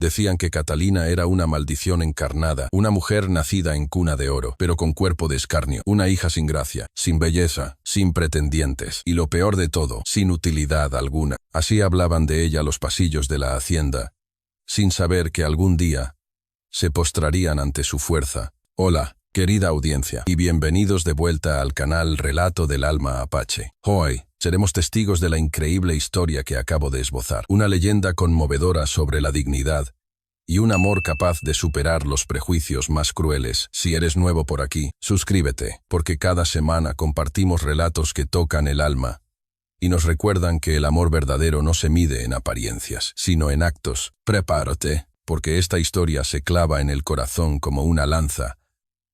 Decían que Catalina era una maldición encarnada, una mujer nacida en cuna de oro, pero con cuerpo de escarnio, una hija sin gracia, sin belleza, sin pretendientes, y lo peor de todo, sin utilidad alguna. Así hablaban de ella los pasillos de la hacienda, sin saber que algún día se postrarían ante su fuerza. Hola, querida audiencia, y bienvenidos de vuelta al canal Relato del Alma Apache. Hoy seremos testigos de la increíble historia que acabo de esbozar, una leyenda conmovedora sobre la dignidad y un amor capaz de superar los prejuicios más crueles. Si eres nuevo por aquí, suscríbete, porque cada semana compartimos relatos que tocan el alma y nos recuerdan que el amor verdadero no se mide en apariencias, sino en actos. Prepárate, porque esta historia se clava en el corazón como una lanza,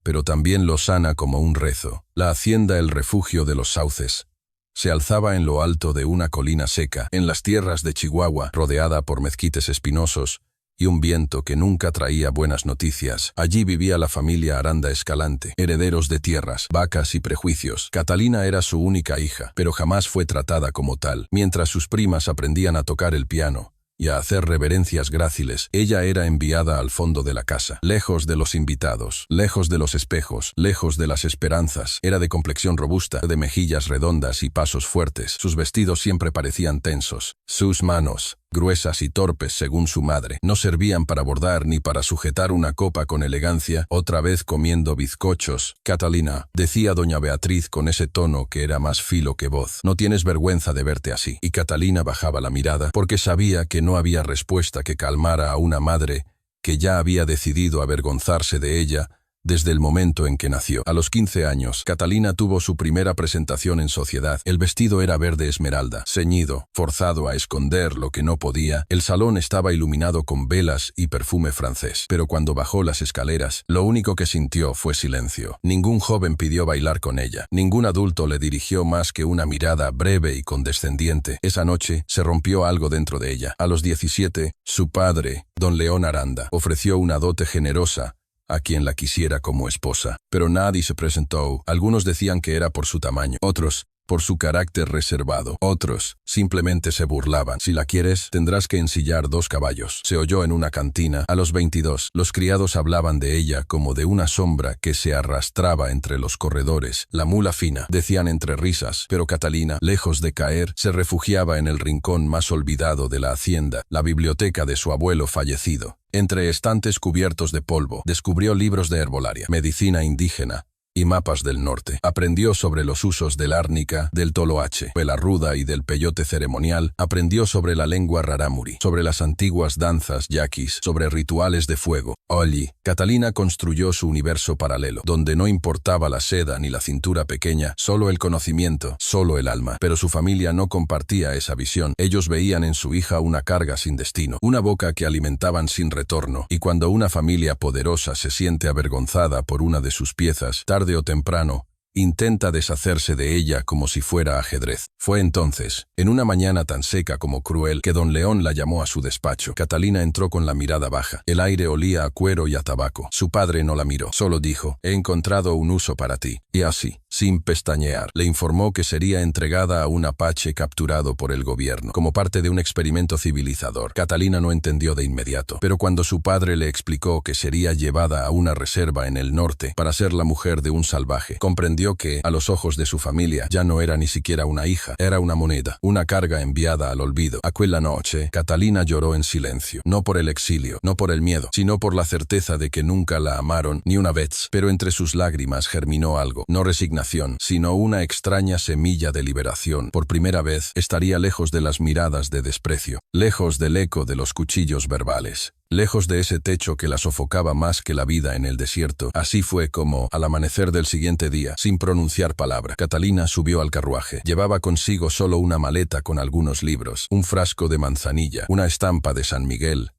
pero también lo sana como un rezo. La hacienda El Refugio de los Sauces se alzaba en lo alto de una colina seca, en las tierras de Chihuahua, rodeada por mezquites espinosos y un viento que nunca traía buenas noticias. Allí vivía la familia Aranda Escalante, herederos de tierras, vacas y prejuicios. Catalina era su única hija, pero jamás fue tratada como tal. Mientras sus primas aprendían a tocar el piano y a hacer reverencias gráciles, ella era enviada al fondo de la casa, lejos de los invitados, lejos de los espejos, lejos de las esperanzas. Era de complexión robusta, de mejillas redondas y pasos fuertes. Sus vestidos siempre parecían tensos. Sus manos, gruesas y torpes según su madre, no servían para bordar ni para sujetar una copa con elegancia. Otra vez comiendo bizcochos. Catalina, decía doña Beatriz con ese tono que era más filo que voz, no tienes vergüenza de verte así. Y Catalina bajaba la mirada, porque sabía que no había respuesta que calmara a una madre que ya había decidido avergonzarse de ella desde el momento en que nació. A los 15 años, Catalina tuvo su primera presentación en sociedad. El vestido era verde esmeralda, ceñido, forzado a esconder lo que no podía. El salón estaba iluminado con velas y perfume francés. Pero cuando bajó las escaleras, lo único que sintió fue silencio. Ningún joven pidió bailar con ella. Ningún adulto le dirigió más que una mirada breve y condescendiente. Esa noche se rompió algo dentro de ella. A los 17, su padre, don León Aranda, ofreció una dote generosa a quien la quisiera como esposa. Pero nadie se presentó. Algunos decían que era por su tamaño, otros por su carácter reservado, otros simplemente se burlaban. Si la quieres, tendrás que ensillar 2 caballos. Se oyó en una cantina. A los 22, los criados hablaban de ella como de una sombra que se arrastraba entre los corredores. La mula fina, decían entre risas, pero Catalina, lejos de caer, se refugiaba en el rincón más olvidado de la hacienda, la biblioteca de su abuelo fallecido. Entre estantes cubiertos de polvo, descubrió libros de herbolaria, medicina indígena y mapas del norte. Aprendió sobre los usos del árnica, del toloache, de la ruda y del peyote ceremonial. Aprendió sobre la lengua rarámuri, sobre las antiguas danzas yaquis, sobre rituales de fuego. Allí, Catalina construyó su universo paralelo, donde no importaba la seda ni la cintura pequeña, solo el conocimiento, solo el alma. Pero su familia no compartía esa visión. Ellos veían en su hija una carga sin destino, una boca que alimentaban sin retorno. Y cuando una familia poderosa se siente avergonzada por una de sus piezas, tarde o temprano, intenta deshacerse de ella como si fuera ajedrez. Fue entonces, en una mañana tan seca como cruel, que don León la llamó a su despacho. Catalina entró con la mirada baja. El aire olía a cuero y a tabaco. Su padre no la miró, solo dijo: «He encontrado un uso para ti». Y así, sin pestañear, le informó que sería entregada a un apache capturado por el gobierno, como parte de un experimento civilizador. Catalina no entendió de inmediato, pero cuando su padre le explicó que sería llevada a una reserva en el norte para ser la mujer de un salvaje, comprendió que, a los ojos de su familia, ya no era ni siquiera una hija, era una moneda, una carga enviada al olvido. Aquella noche, Catalina lloró en silencio, no por el exilio, no por el miedo, sino por la certeza de que nunca la amaron ni una vez. Pero entre sus lágrimas germinó algo, no resignación, sino una extraña semilla de liberación. Por primera vez, estaría lejos de las miradas de desprecio, lejos del eco de los cuchillos verbales, lejos de ese techo que la sofocaba más que la vida en el desierto. Así fue como, al amanecer del siguiente día, sin pronunciar palabra, Catalina subió al carruaje. Llevaba consigo solo una maleta con algunos libros, un frasco de manzanilla, una estampa de San Miguel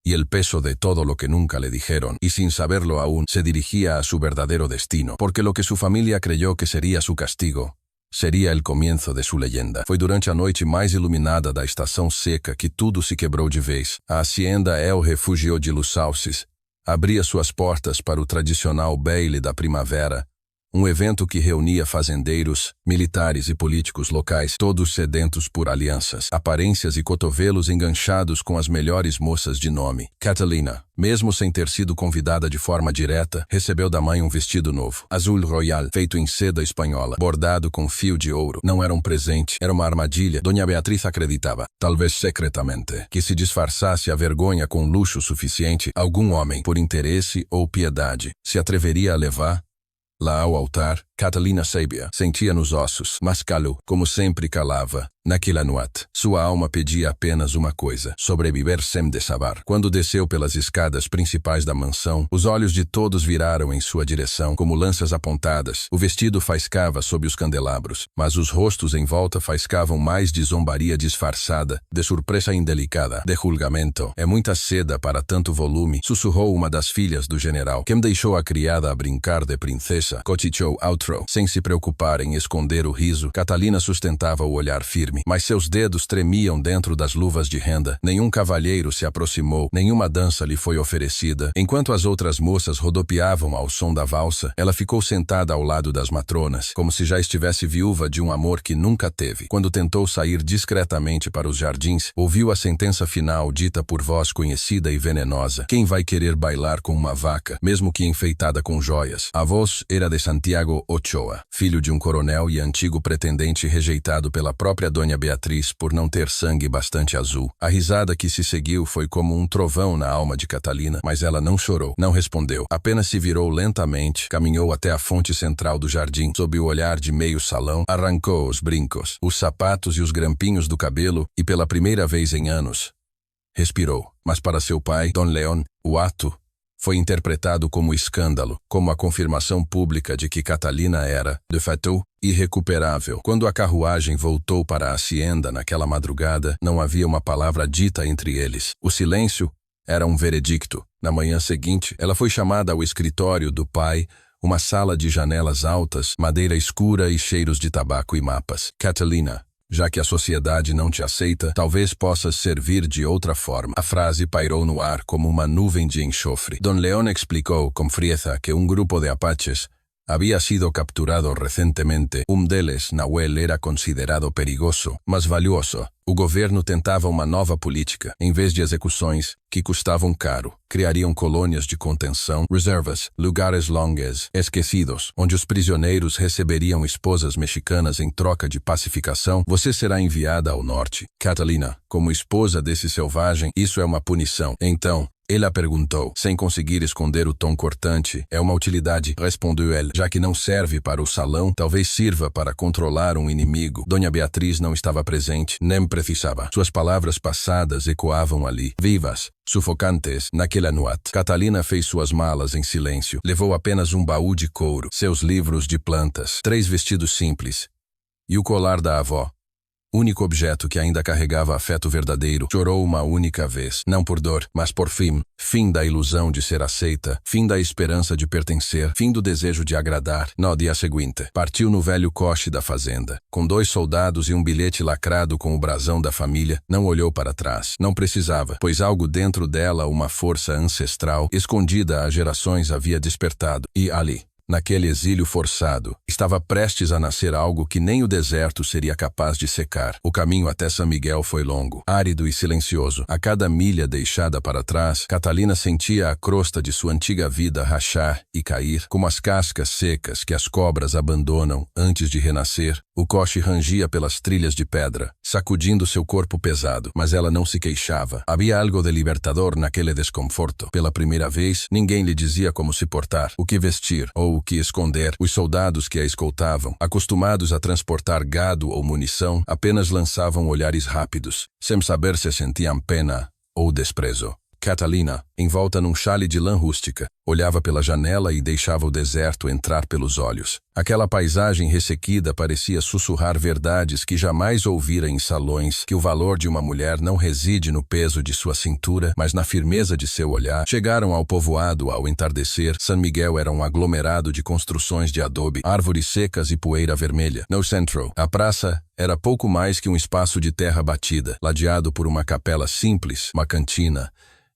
y el peso de todo lo que nunca le dijeron, y sin saberlo aún, se dirigía a su verdadero destino, porque lo que su familia creyó que sería su castigo seria el comienzo de su leyenda. Foi durante a noite mais iluminada da estação seca que tudo se quebrou de vez. A hacienda El Refugio de los Sauces abria suas portas para o tradicional baile da primavera, Um evento que reunia fazendeiros, militares e políticos locais, todos sedentos por alianças, aparências e cotovelos enganchados com as melhores moças de nome. Catalina, mesmo sem ter sido convidada de forma direta, recebeu da mãe um vestido novo, azul royal, feito em seda espanhola, bordado com fio de ouro. Não era um presente, era uma armadilha. Dona Beatriz acreditava, talvez secretamente, que se disfarçasse a vergonha com luxo suficiente, algum homem, por interesse ou piedade, se atreveria a levar lá ao altar. Catalina sabia, sentia nos ossos, mas calou, como sempre calava, naquela noite. Sua alma pedia apenas uma coisa: sobreviver sem desabar. Quando desceu pelas escadas principais da mansão, os olhos de todos viraram em sua direção, como lanças apontadas. O vestido faiscava sob os candelabros, mas os rostos em volta faiscavam mais de zombaria disfarçada, de surpresa indelicada, de julgamento. É muita seda para tanto volume, sussurrou uma das filhas do general. Quem deixou a criada a brincar de princesa? Cochichou Outro. Sem se preocupar em esconder o riso, Catalina sustentava o olhar firme, mas seus dedos tremiam dentro das luvas de renda. Nenhum cavalheiro se aproximou, nenhuma dança lhe foi oferecida. Enquanto as outras moças rodopiavam ao som da valsa, ela ficou sentada ao lado das matronas, como se já estivesse viúva de um amor que nunca teve. Quando tentou sair discretamente para os jardins, ouviu a sentença final dita por voz conhecida e venenosa: quem vai querer bailar com uma vaca, mesmo que enfeitada com joias? A voz era de Santiago Ochoa, filho de um coronel e antigo pretendente rejeitado pela própria Dona Beatriz por não ter sangue bastante azul. A risada que se seguiu foi como um trovão na alma de Catalina, mas ela não chorou, não respondeu, apenas se virou lentamente, caminhou até a fonte central do jardim, sob o olhar de meio salão, arrancou os brincos, os sapatos e os grampinhos do cabelo e, pela primeira vez em anos, respirou. Mas para seu pai, Dom León, o ato foi interpretado como escândalo, como a confirmação pública de que Catalina era, de fato, irrecuperável. Quando a carruagem voltou para a hacienda naquela madrugada, não havia uma palavra dita entre eles. O silêncio era um veredicto. Na manhã seguinte, ela foi chamada ao escritório do pai, uma sala de janelas altas, madeira escura e cheiros de tabaco e mapas. Catalina, já que a sociedade não te aceita, talvez possas servir de outra forma. A frase pairou no ar como uma nuvem de enxofre. Don León explicou com frieza que um grupo de apaches había sido capturado recentemente. Deles, Nahuel, era considerado perigoso, mas valioso. O governo tentava uma nova política. Em vez de execuções, que custavam caro, criariam colônias de contenção, reservas, lugares longes, esquecidos, onde os prisioneiros receberiam esposas mexicanas em troca de pacificação. Você será enviada ao norte. Catalina, como esposa desse selvagem, isso é uma punição. Então, ele a perguntou, sem conseguir esconder o tom cortante. É uma utilidade, respondeu ele. Já que não serve para o salão, talvez sirva para controlar um inimigo. Dona Beatriz não estava presente, nem precisava. Suas palavras passadas ecoavam ali, vivas, sufocantes, naquela noite. Catalina fez suas malas em silêncio. Levou apenas um baú de couro, seus livros de plantas, 3 vestidos simples e o colar da avó, único objeto que ainda carregava afeto verdadeiro. Chorou uma única vez, não por dor, mas por fim da ilusão de ser aceita, fim da esperança de pertencer, fim do desejo de agradar. No dia seguinte, partiu no velho coche da fazenda, com 2 soldados e um bilhete lacrado com o brasão da família. Não olhou para trás, não precisava, pois algo dentro dela, uma força ancestral, escondida há gerações, havia despertado, e ali, naquele exílio forçado, estava prestes a nascer algo que nem o deserto seria capaz de secar. O caminho até São Miguel foi longo, árido e silencioso. A cada milha deixada para trás, Catalina sentia a crosta de sua antiga vida rachar e cair, como as cascas secas que as cobras abandonam antes de renascer. O coche rangia pelas trilhas de pedra, sacudindo seu corpo pesado, mas ela não se queixava. Havia algo de libertador naquele desconforto. Pela primeira vez, ninguém lhe dizia como se portar, o que vestir ou o que esconder. Os soldados que a escoltavam, acostumados a transportar gado ou munição, apenas lançavam olhares rápidos, sem saber se sentiam pena ou desprezo. Catalina, envolta num chale de lã rústica, olhava pela janela e deixava o deserto entrar pelos olhos. Aquela paisagem ressequida parecia sussurrar verdades que jamais ouvira em salões, que o valor de uma mulher não reside no peso de sua cintura, mas na firmeza de seu olhar. Chegaram ao povoado ao entardecer. San Miguel era um aglomerado de construções de adobe, árvores secas e poeira vermelha. No centro, a praça era pouco mais que um espaço de terra batida, ladeado por uma capela simples, uma cantina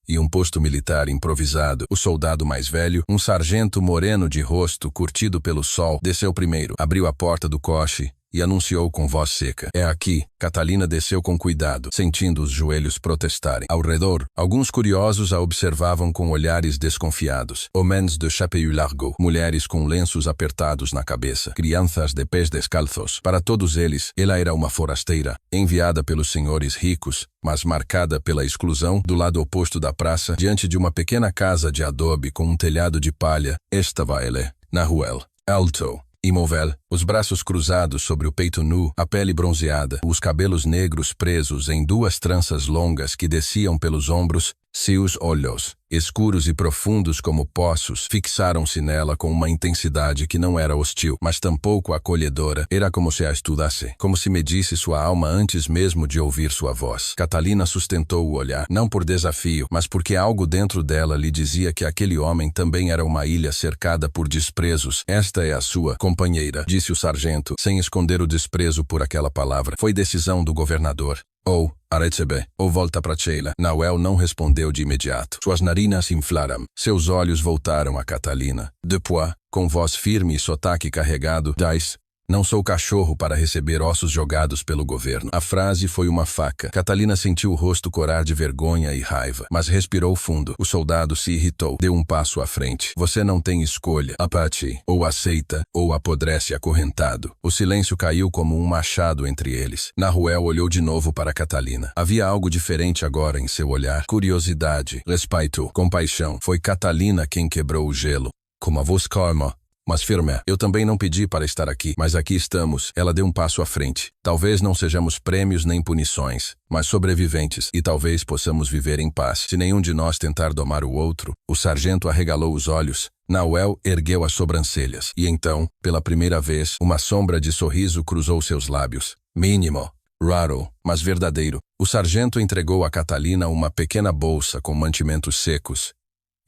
e um posto militar improvisado. O soldado mais velho, um sargento moreno de rosto curtido pelo sol, desceu primeiro, abriu a porta do coche e anunciou com voz seca: "É aqui." Catalina desceu com cuidado, sentindo os joelhos protestarem. Ao redor, alguns curiosos a observavam com olhares desconfiados. Homens de chapéu largo, mulheres com lenços apertados na cabeça, crianças de pés descalços. Para todos eles, ela era uma forasteira, enviada pelos senhores ricos, mas marcada pela exclusão. Do lado oposto da praça, diante de uma pequena casa de adobe com um telhado de palha, estava ela, Nahuel, alto, imóvel, os braços cruzados sobre o peito nu, a pele bronzeada, os cabelos negros presos em duas tranças longas que desciam pelos ombros. Seus olhos, escuros e profundos como poços, fixaram-se nela com uma intensidade que não era hostil, mas tampouco acolhedora. Era como se a estudasse, como se medisse sua alma antes mesmo de ouvir sua voz. Catalina sustentou o olhar, não por desafio, mas porque algo dentro dela lhe dizia que aquele homem também era uma ilha cercada por desprezos. "Esta é a sua companheira", disse o sargento, sem esconder o desprezo por aquela palavra. "Foi decisão do governador. Ou a receber, ou volta para Sheila." Nahuel não respondeu de imediato. Suas narinas inflaram. Seus olhos voltaram a Catalina. Depois, com voz firme e sotaque carregado, "Dais, não sou cachorro para receber ossos jogados pelo governo." A frase foi uma faca. Catalina sentiu o rosto corar de vergonha e raiva, mas respirou fundo. O soldado se irritou. Deu um passo à frente. "Você não tem escolha, Apache. Ou aceita, ou apodrece acorrentado." O silêncio caiu como um machado entre eles. Nahuel olhou de novo para Catalina. Havia algo diferente agora em seu olhar. Curiosidade, respeito, compaixão. Foi Catalina quem quebrou o gelo. Com uma voz calma, mas firme: "Eu também não pedi para estar aqui, mas aqui estamos." Ela deu um passo à frente. "Talvez não sejamos prêmios nem punições, mas sobreviventes, e talvez possamos viver em paz se nenhum de nós tentar domar o outro." O sargento arregalou os olhos. Nahuel ergueu as sobrancelhas, e então, pela primeira vez, uma sombra de sorriso cruzou seus lábios. Mínimo, raro, mas verdadeiro. O sargento entregou a Catalina uma pequena bolsa com mantimentos secos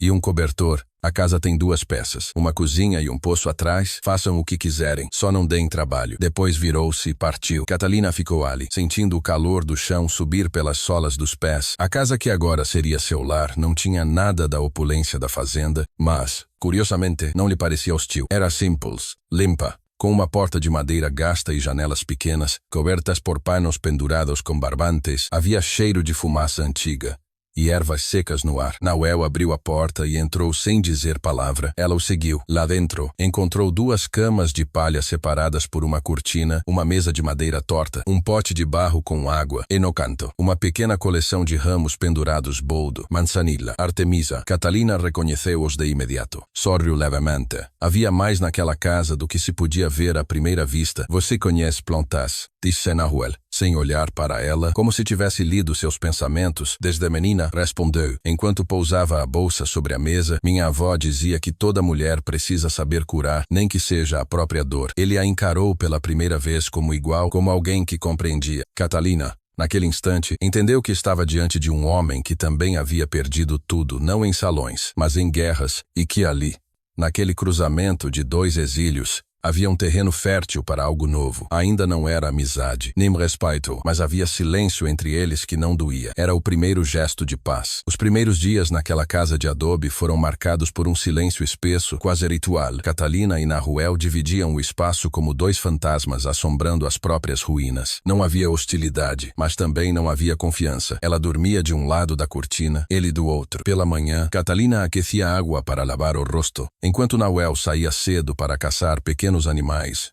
e um cobertor. "A casa tem 2 peças, uma cozinha e um poço atrás. Façam o que quiserem, só não deem trabalho." Depois virou-se e partiu. Catalina ficou ali, sentindo o calor do chão subir pelas solas dos pés. A casa que agora seria seu lar não tinha nada da opulência da fazenda, mas, curiosamente, não lhe parecia hostil. Era simples, limpa, com uma porta de madeira gasta e janelas pequenas, cobertas por panos pendurados com barbantes. Havia cheiro de fumaça antiga e ervas secas no ar. Nahuel abriu a porta e entrou sem dizer palavra. Ela o seguiu. Lá dentro, encontrou 2 camas de palha separadas por uma cortina, uma mesa de madeira torta, um pote de barro com água, e no canto, uma pequena coleção de ramos pendurados: boldo, manzanilla, artemisa. Catalina reconheceu-os de imediato. Sorriu levemente. Havia mais naquela casa do que se podia ver à primeira vista. "Você conhece plantas?" disse Nahuel, sem olhar para ela, como se tivesse lido seus pensamentos. "Desde menina", respondeu, enquanto pousava a bolsa sobre a mesa. "Minha avó dizia que toda mulher precisa saber curar, nem que seja a própria dor." Ele a encarou pela primeira vez como igual, como alguém que compreendia. Catalina, naquele instante, entendeu que estava diante de um homem que também havia perdido tudo, não em salões, mas em guerras, e que ali, naquele cruzamento de 2 exílios, havia um terreno fértil para algo novo. Ainda não era amizade, nem respeito, mas havia silêncio entre eles que não doía. Era o primeiro gesto de paz. Os primeiros dias naquela casa de adobe foram marcados por um silêncio espesso, quase ritual. Catalina e Nahuel dividiam o espaço como 2 fantasmas assombrando as próprias ruínas. Não havia hostilidade, mas também não havia confiança. Ela dormia de um lado da cortina, ele do outro. Pela manhã, Catalina aquecia água para lavar o rosto, enquanto Nahuel saía cedo para caçar pequenos animais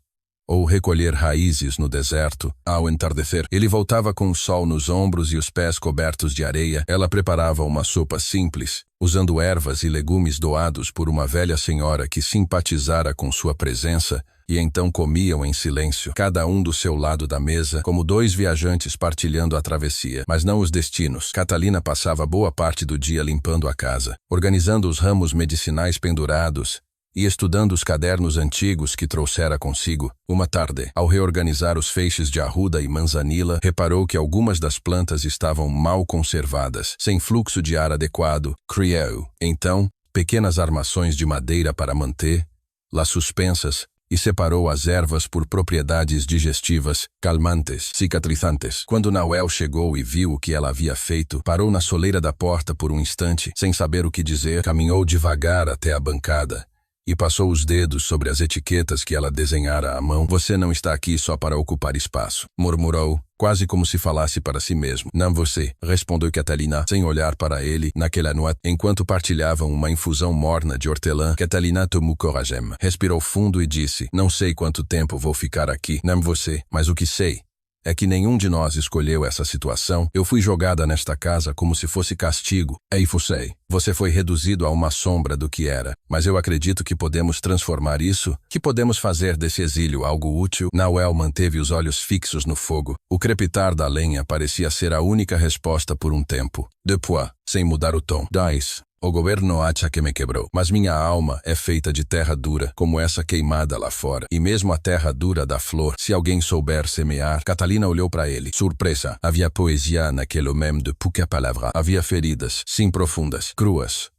ou recolher raízes no deserto. Ao entardecer, ele voltava com o sol nos ombros e os pés cobertos de areia. Ela preparava uma sopa simples, usando ervas e legumes doados por uma velha senhora que simpatizara com sua presença, e então comiam em silêncio, cada um do seu lado da mesa, como 2 viajantes partilhando a travessia, mas não os destinos. Catalina passava boa parte do dia limpando a casa, organizando os ramos medicinais pendurados e estudando os cadernos antigos que trouxera consigo. Uma tarde, ao reorganizar os feixes de arruda e manzanilla, reparou que algumas das plantas estavam mal conservadas, sem fluxo de ar adequado. Criou, então, pequenas armações de madeira para manter-las suspensas, e separou as ervas por propriedades digestivas, calmantes, cicatrizantes. Quando Nahuel chegou e viu o que ela havia feito, parou na soleira da porta por um instante, sem saber o que dizer, caminhou devagar até a bancada e passou os dedos sobre as etiquetas que ela desenhara à mão. Você não está aqui só para ocupar espaço, murmurou, quase como se falasse para si mesmo. Não você, respondeu Catalina, sem olhar para ele, naquela noite, enquanto partilhavam uma infusão morna de hortelã. Catalina tomou coragem, respirou fundo e disse, não sei quanto tempo vou ficar aqui. Não você, mas o que sei é que nenhum de nós escolheu essa situação. Eu fui jogada nesta casa como se fosse castigo. Ei, Fusei, você foi reduzido a uma sombra do que era, mas eu acredito que podemos transformar isso, que podemos fazer desse exílio algo útil. Nahuel manteve os olhos fixos no fogo. O crepitar da lenha parecia ser a única resposta por um tempo. Depois, sem mudar o tom. Dais. O governo acha que me quebrou, mas minha alma é feita de terra dura, como essa queimada lá fora. E mesmo a terra dura da flor, se alguém souber semear. Catalina olhou para ele, surpresa. Havia poesia naquele homem de pouca palavra. Havia feridas, sim profundas, cruas.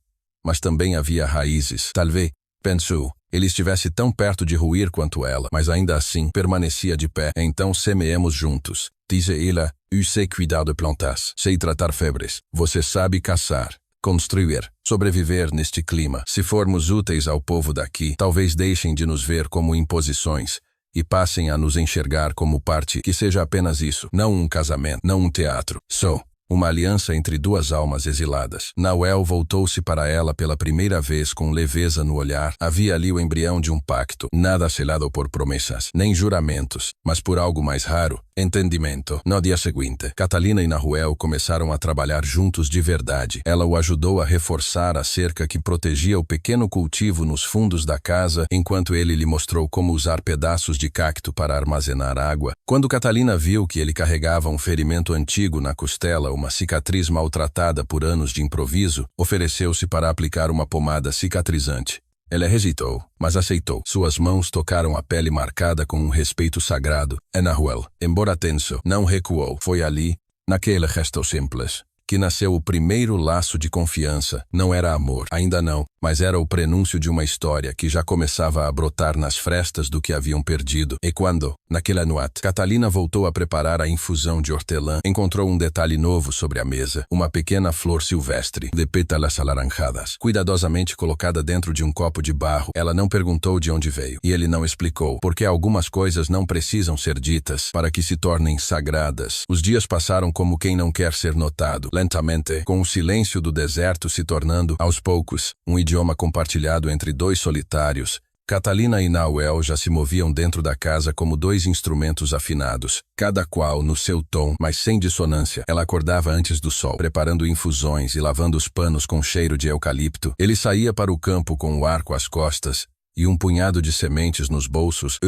Mas também havia raízes. Talvez, pensou, ele estivesse tão perto de ruir quanto ela, mas ainda assim permanecia de pé. Então semeemos juntos. Diz ela, eu sei cuidar de plantas, sei tratar febres, você sabe caçar. Construir, sobreviver neste clima. Se formos úteis ao povo daqui, talvez deixem de nos ver como imposições e passem a nos enxergar como parte. Que seja apenas isso, não um casamento, não um teatro. Só uma aliança entre duas almas exiladas. Nahuel voltou-se para ela pela primeira vez com leveza no olhar. Havia ali o embrião de um pacto, nada selado por promessas, nem juramentos, mas por algo mais raro, entendimento. No dia seguinte, Catalina e Nahuel começaram a trabalhar juntos de verdade. Ela o ajudou a reforçar a cerca que protegia o pequeno cultivo nos fundos da casa, enquanto ele lhe mostrou como usar pedaços de cacto para armazenar água. Quando Catalina viu que ele carregava um ferimento antigo na costela, uma cicatriz maltratada por anos de improviso, ofereceu-se para aplicar uma pomada cicatrizante. Ela hesitou, mas aceitou. Suas mãos tocaram a pele marcada com um respeito sagrado. E Nahuel, embora tenso, não recuou. Foi ali, naquele gesto simples, que nasceu o primeiro laço de confiança. Não era amor, ainda não, mas era o prenúncio de uma história que já começava a brotar nas frestas do que haviam perdido. E quando, naquela noite, Catalina voltou a preparar a infusão de hortelã, encontrou um detalhe novo sobre a mesa, uma pequena flor silvestre, de pétalas alaranjadas, cuidadosamente colocada dentro de um copo de barro. Ela não perguntou de onde veio, e ele não explicou, porque algumas coisas não precisam ser ditas para que se tornem sagradas. Os dias passaram como quem não quer ser notado, lentamente, com o silêncio do deserto se tornando, aos poucos, um idioma compartilhado entre dois solitários. Catalina e Nahuel já se moviam dentro da casa como dois instrumentos afinados, cada qual no seu tom, mas sem dissonância. Ela acordava antes do sol, preparando infusões e lavando os panos com cheiro de eucalipto. Ele saía para o campo com o arco às costas e um punhado de sementes nos bolsos.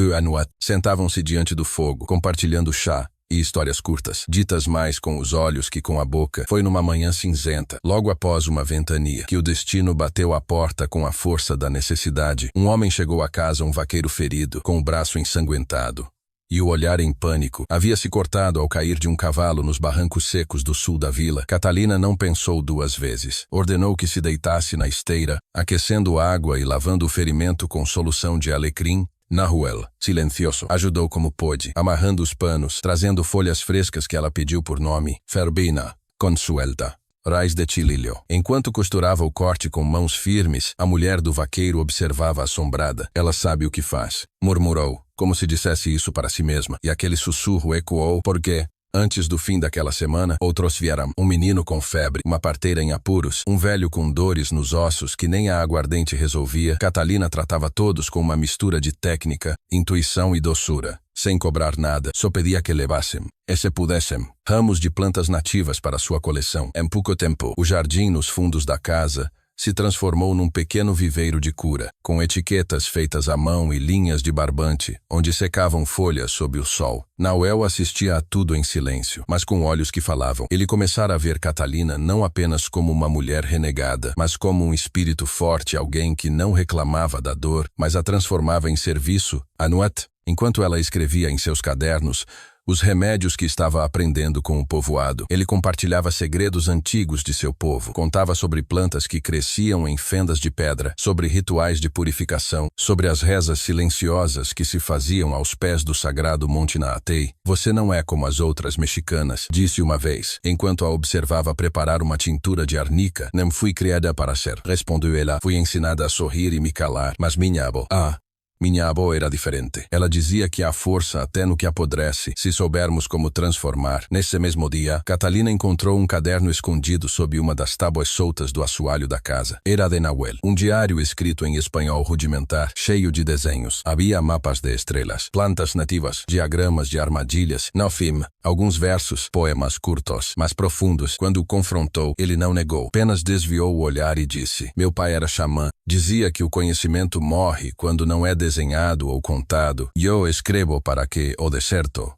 Sentavam-se diante do fogo, compartilhando chá e histórias curtas, ditas mais com os olhos que com a boca. Foi numa manhã cinzenta, logo após uma ventania, que o destino bateu à porta com a força da necessidade. Um homem chegou à casa, um vaqueiro ferido, com o braço ensanguentado e o olhar em pânico. Havia se cortado ao cair de um cavalo nos barrancos secos do sul da vila. Catalina não pensou duas vezes. Ordenou que se deitasse na esteira, aquecendo água e lavando o ferimento com solução de alecrim. Nahuel, silencioso, ajudou como pôde, amarrando os panos, trazendo folhas frescas que ela pediu por nome, Ferbina, Consuelta, raiz de chililho. Enquanto costurava o corte com mãos firmes, a mulher do vaqueiro observava assombrada. Ela sabe o que faz, murmurou, como se dissesse isso para si mesma, e aquele sussurro ecoou, porque antes do fim daquela semana, outros vieram. Um menino com febre, uma parteira em apuros, um velho com dores nos ossos que nem a aguardente resolvia. Catalina tratava todos com uma mistura de técnica, intuição e doçura. Sem cobrar nada, só pedia que levassem, e se pudessem, ramos de plantas nativas para sua coleção. Em pouco tempo, o jardim nos fundos da casa se transformou num pequeno viveiro de cura, com etiquetas feitas à mão e linhas de barbante, onde secavam folhas sob o sol. Nahuel assistia a tudo em silêncio, mas com olhos que falavam. Ele começara a ver Catalina não apenas como uma mulher renegada, mas como um espírito forte, alguém que não reclamava da dor, mas a transformava em serviço. À noite, enquanto ela escrevia em seus cadernos, os remédios que estava aprendendo com o povoado. Ele compartilhava segredos antigos de seu povo, contava sobre plantas que cresciam em fendas de pedra, sobre rituais de purificação, sobre as rezas silenciosas que se faziam aos pés do sagrado Monte Naatei. Você não é como as outras mexicanas, disse uma vez, enquanto a observava preparar uma tintura de arnica. Não fui criada para ser, respondeu ela. Fui ensinada a sorrir e me calar, mas minha avó era diferente. Ela dizia que há força até no que apodrece, se soubermos como transformar. Nesse mesmo dia, Catalina encontrou um caderno escondido sob uma das tábuas soltas do assoalho da casa. Era de Nahuel, um diário escrito em espanhol rudimentar, cheio de desenhos. Havia mapas de estrelas, plantas nativas, diagramas de armadilhas, no fim, alguns versos, poemas curtos, mas profundos. Quando o confrontou, ele não negou, apenas desviou o olhar e disse: meu pai era xamã. Dizia que o conhecimento morre quando não é desenhado ou contado. Eu escrevo para que o deserto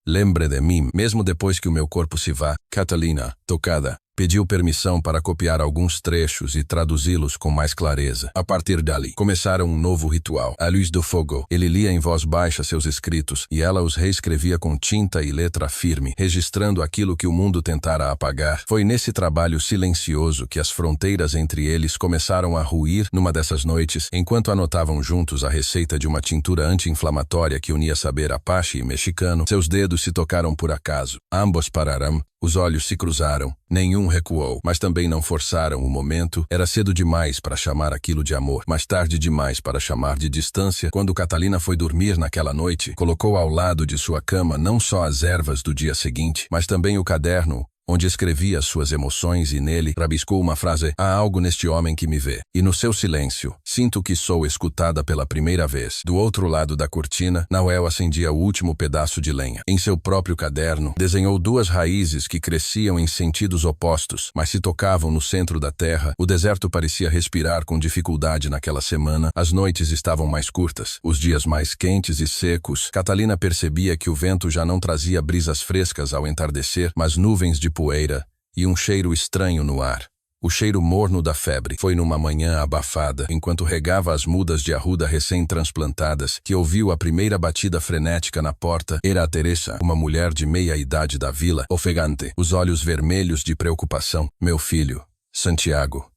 lembre de mim, mesmo depois que o meu corpo se vá. Catalina, tocada, pediu permissão para copiar alguns trechos e traduzi-los com mais clareza. A partir dali, começaram um novo ritual. À luz do fogo, ele lia em voz baixa seus escritos e ela os reescrevia com tinta e letra firme, registrando aquilo que o mundo tentara apagar. Foi nesse trabalho silencioso que as fronteiras entre eles começaram a ruir. Numa dessas noites, enquanto anotavam juntos a receita de uma tintura anti-inflamatória que unia saber apache e mexicano, seus dedos se tocaram por acaso. Ambos pararam. Os olhos se cruzaram. Nenhum recuou, mas também não forçaram o momento. Era cedo demais para chamar aquilo de amor, mas tarde demais para chamar de distância. Quando Catalina foi dormir naquela noite, colocou ao lado de sua cama não só as ervas do dia seguinte, mas também o caderno onde escrevia suas emoções, e nele rabiscou uma frase: há algo neste homem que me vê. E no seu silêncio, sinto que sou escutada pela primeira vez. Do outro lado da cortina, Nahuel acendia o último pedaço de lenha. Em seu próprio caderno, desenhou duas raízes que cresciam em sentidos opostos, mas se tocavam no centro da terra. O deserto parecia respirar com dificuldade naquela semana. As noites estavam mais curtas, os dias mais quentes e secos. Catalina percebia que o vento já não trazia brisas frescas ao entardecer, mas nuvens de poeira e um cheiro estranho no ar. O cheiro morno da febre. Foi numa manhã abafada, enquanto regava as mudas de arruda recém-transplantadas, que ouviu a primeira batida frenética na porta. Era a Teresa, uma mulher de meia idade da vila, ofegante, os olhos vermelhos de preocupação. Meu filho, Santiago.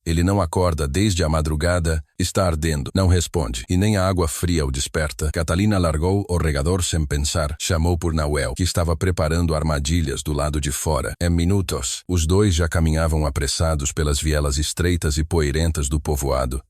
Ele não acorda desde a madrugada, está ardendo. Não responde, e nem a água fria o desperta. Catalina largou o regador sem pensar. Chamou por Nahuel, que estava preparando armadilhas do lado de fora. Em minutos, os dois já caminhavam apressados pelas vielas estreitas e poeirentas do povoado,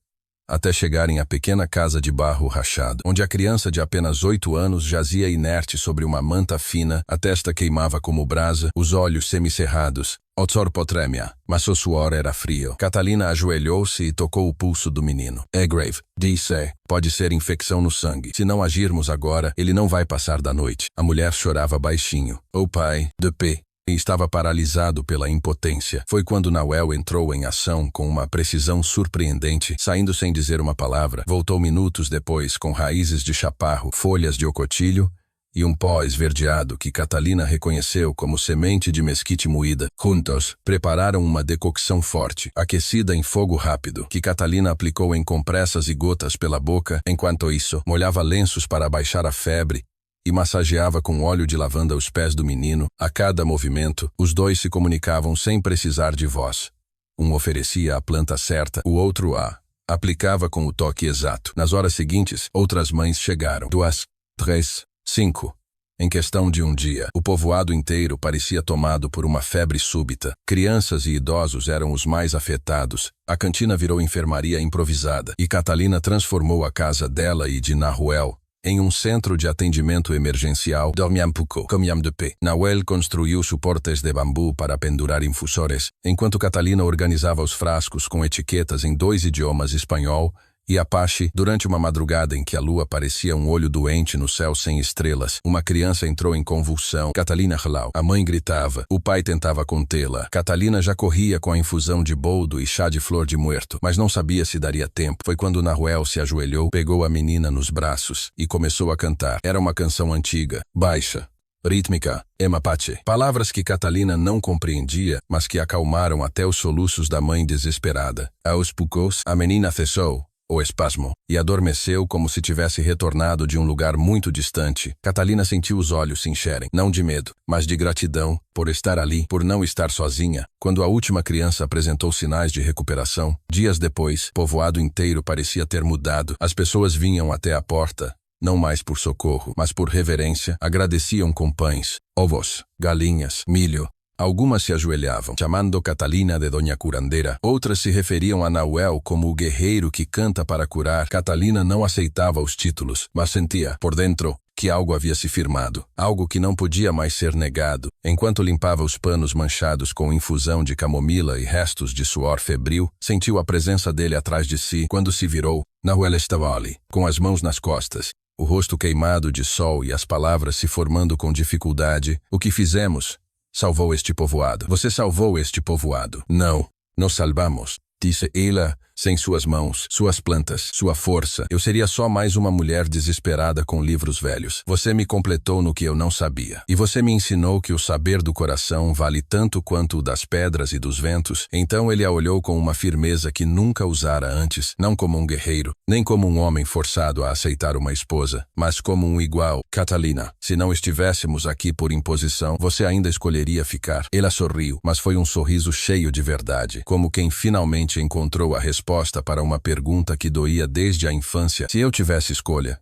até chegarem à pequena casa de barro rachado, onde a criança de apenas 8 anos jazia inerte sobre uma manta fina, a testa queimava como brasa, os olhos semicerrados. Otzorpotremia, mas o suor era frio. Catalina ajoelhou-se e tocou o pulso do menino. É grave, disse. Pode ser infecção no sangue. Se não agirmos agora, ele não vai passar da noite. A mulher chorava baixinho. O pai, de pé, e estava paralisado pela impotência. Foi quando Nahuel entrou em ação com uma precisão surpreendente, saindo sem dizer uma palavra. Voltou minutos depois com raízes de chaparro, folhas de ocotilho e um pó esverdeado que Catalina reconheceu como semente de mesquite moída. Juntos, prepararam uma decocção forte, aquecida em fogo rápido, que Catalina aplicou em compressas e gotas pela boca. Enquanto isso, molhava lenços para abaixar a febre e massageava com óleo de lavanda os pés do menino. A cada movimento, os dois se comunicavam sem precisar de voz. Um oferecia a planta certa, o outro a aplicava com o toque exato. Nas horas seguintes, outras mães chegaram. 2, 3, 5. Em questão de um dia, o povoado inteiro parecia tomado por uma febre súbita. Crianças e idosos eram os mais afetados. A cantina virou enfermaria improvisada, e Catalina transformou a casa dela e de Nahuel em um centro de atendimento emergencial. Dormiam pouco, comiam de pé. Nahuel construiu suportes de bambu para pendurar infusores, enquanto Catalina organizava os frascos com etiquetas em 2 idiomas, espanhol e apache. Durante uma madrugada em que a lua parecia um olho doente no céu sem estrelas, uma criança entrou em convulsão. Catalina relou. A mãe gritava. O pai tentava contê-la. Catalina já corria com a infusão de boldo e chá de flor de muerto, mas não sabia se daria tempo. Foi quando Nahuel se ajoelhou, pegou a menina nos braços e começou a cantar. Era uma canção antiga, baixa, rítmica, mapache. Palavras que Catalina não compreendia, mas que acalmaram até os soluços da mãe desesperada. Aos poucos, a menina cessou o espasmo, e adormeceu como se tivesse retornado de um lugar muito distante. Catalina sentiu os olhos se encherem, não de medo, mas de gratidão, por estar ali, por não estar sozinha. Quando a última criança apresentou sinais de recuperação, dias depois, o povoado inteiro parecia ter mudado. As pessoas vinham até a porta, não mais por socorro, mas por reverência, agradeciam com pães, ovos, galinhas, milho. Algumas se ajoelhavam, chamando Catalina de Doña Curandeira. Outras se referiam a Nahuel como o guerreiro que canta para curar. Catalina não aceitava os títulos, mas sentia, por dentro, que algo havia se firmado, algo que não podia mais ser negado. Enquanto limpava os panos manchados com infusão de camomila e restos de suor febril, sentiu a presença dele atrás de si. Quando se virou, Nahuel estava ali, com as mãos nas costas, o rosto queimado de sol e as palavras se formando com dificuldade. O que fizemos? Salvou este povoado. Você salvou este povoado. Não, nos salvamos, disse ela, sem suas mãos, suas plantas, sua força. Eu seria só mais uma mulher desesperada com livros velhos. Você me completou no que eu não sabia. E você me ensinou que o saber do coração vale tanto quanto o das pedras e dos ventos. Então ele a olhou com uma firmeza que nunca usara antes, não como um guerreiro, nem como um homem forçado a aceitar uma esposa, mas como um igual. Catalina, se não estivéssemos aqui por imposição, você ainda escolheria ficar. Ela sorriu, mas foi um sorriso cheio de verdade, como quem finalmente encontrou a resposta para uma pergunta que doía desde a infância. Se eu tivesse escolha,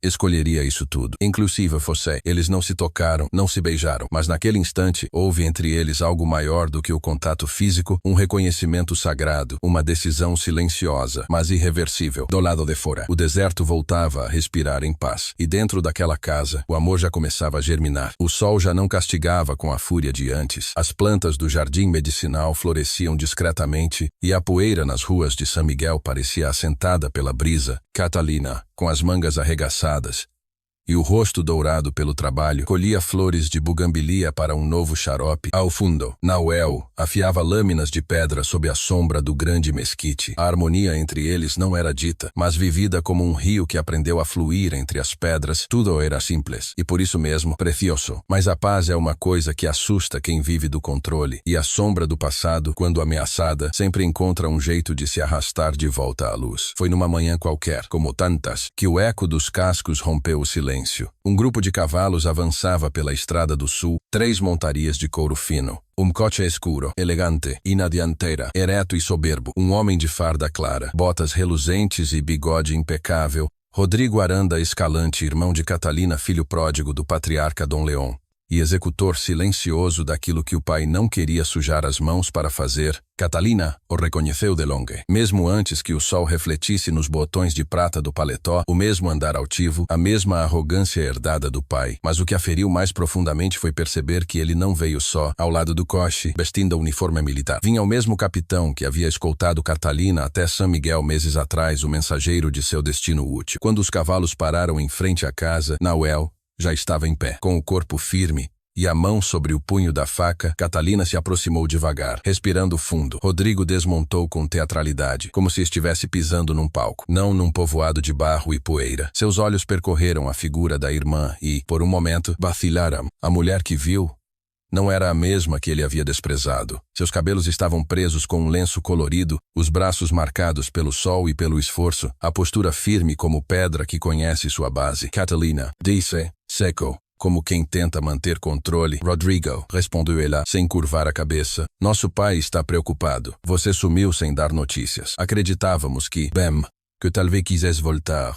escolheria isso tudo, inclusive você. Eles não se tocaram, não se beijaram, mas naquele instante houve entre eles algo maior do que o contato físico, um reconhecimento sagrado, uma decisão silenciosa, mas irreversível. Do lado de fora, o deserto voltava a respirar em paz, e dentro daquela casa, o amor já começava a germinar. O sol já não castigava com a fúria de antes, as plantas do jardim medicinal floresciam discretamente, e a poeira nas ruas de São Miguel parecia assentada pela brisa. Catalina, com as mangas arregaçadas e o rosto dourado pelo trabalho, colhia flores de bugambilia para um novo xarope. Ao fundo, Nahuel afiava lâminas de pedra sob a sombra do grande mesquite. A harmonia entre eles não era dita, mas vivida como um rio que aprendeu a fluir entre as pedras. Tudo era simples, e por isso mesmo, precioso. Mas a paz é uma coisa que assusta quem vive do controle, e a sombra do passado, quando ameaçada, sempre encontra um jeito de se arrastar de volta à luz. Foi numa manhã qualquer, como tantas, que o eco dos cascos rompeu o silêncio. Um grupo de cavalos avançava pela estrada do sul, 3 montarias de couro fino. Um coche escuro, elegante, e na dianteira, ereto e soberbo, um homem de farda clara, botas reluzentes e bigode impecável, Rodrigo Aranda Escalante, irmão de Catalina, filho pródigo do patriarca Dom Leon, e executor silencioso daquilo que o pai não queria sujar as mãos para fazer. Catalina o reconheceu de longe. Mesmo antes que o sol refletisse nos botões de prata do paletó, o mesmo andar altivo, a mesma arrogância herdada do pai. Mas o que a feriu mais profundamente foi perceber que ele não veio só. Ao lado do coche, vestindo o uniforme militar, vinha o mesmo capitão que havia escoltado Catalina até São Miguel meses atrás, o mensageiro de seu destino útil. Quando os cavalos pararam em frente à casa, Nahuel já estava em pé, com o corpo firme e a mão sobre o punho da faca. Catalina se aproximou devagar, respirando fundo. Rodrigo desmontou com teatralidade, como se estivesse pisando num palco, não num povoado de barro e poeira. Seus olhos percorreram a figura da irmã e, por um momento, vacilaram. A mulher que viu não era a mesma que ele havia desprezado. Seus cabelos estavam presos com um lenço colorido, os braços marcados pelo sol e pelo esforço, a postura firme como pedra que conhece sua base. Catalina, disse, seco, como quem tenta manter controle. Rodrigo, respondeu ela, sem curvar a cabeça. Nosso pai está preocupado. Você sumiu sem dar notícias. Acreditávamos que talvez quisesse voltar.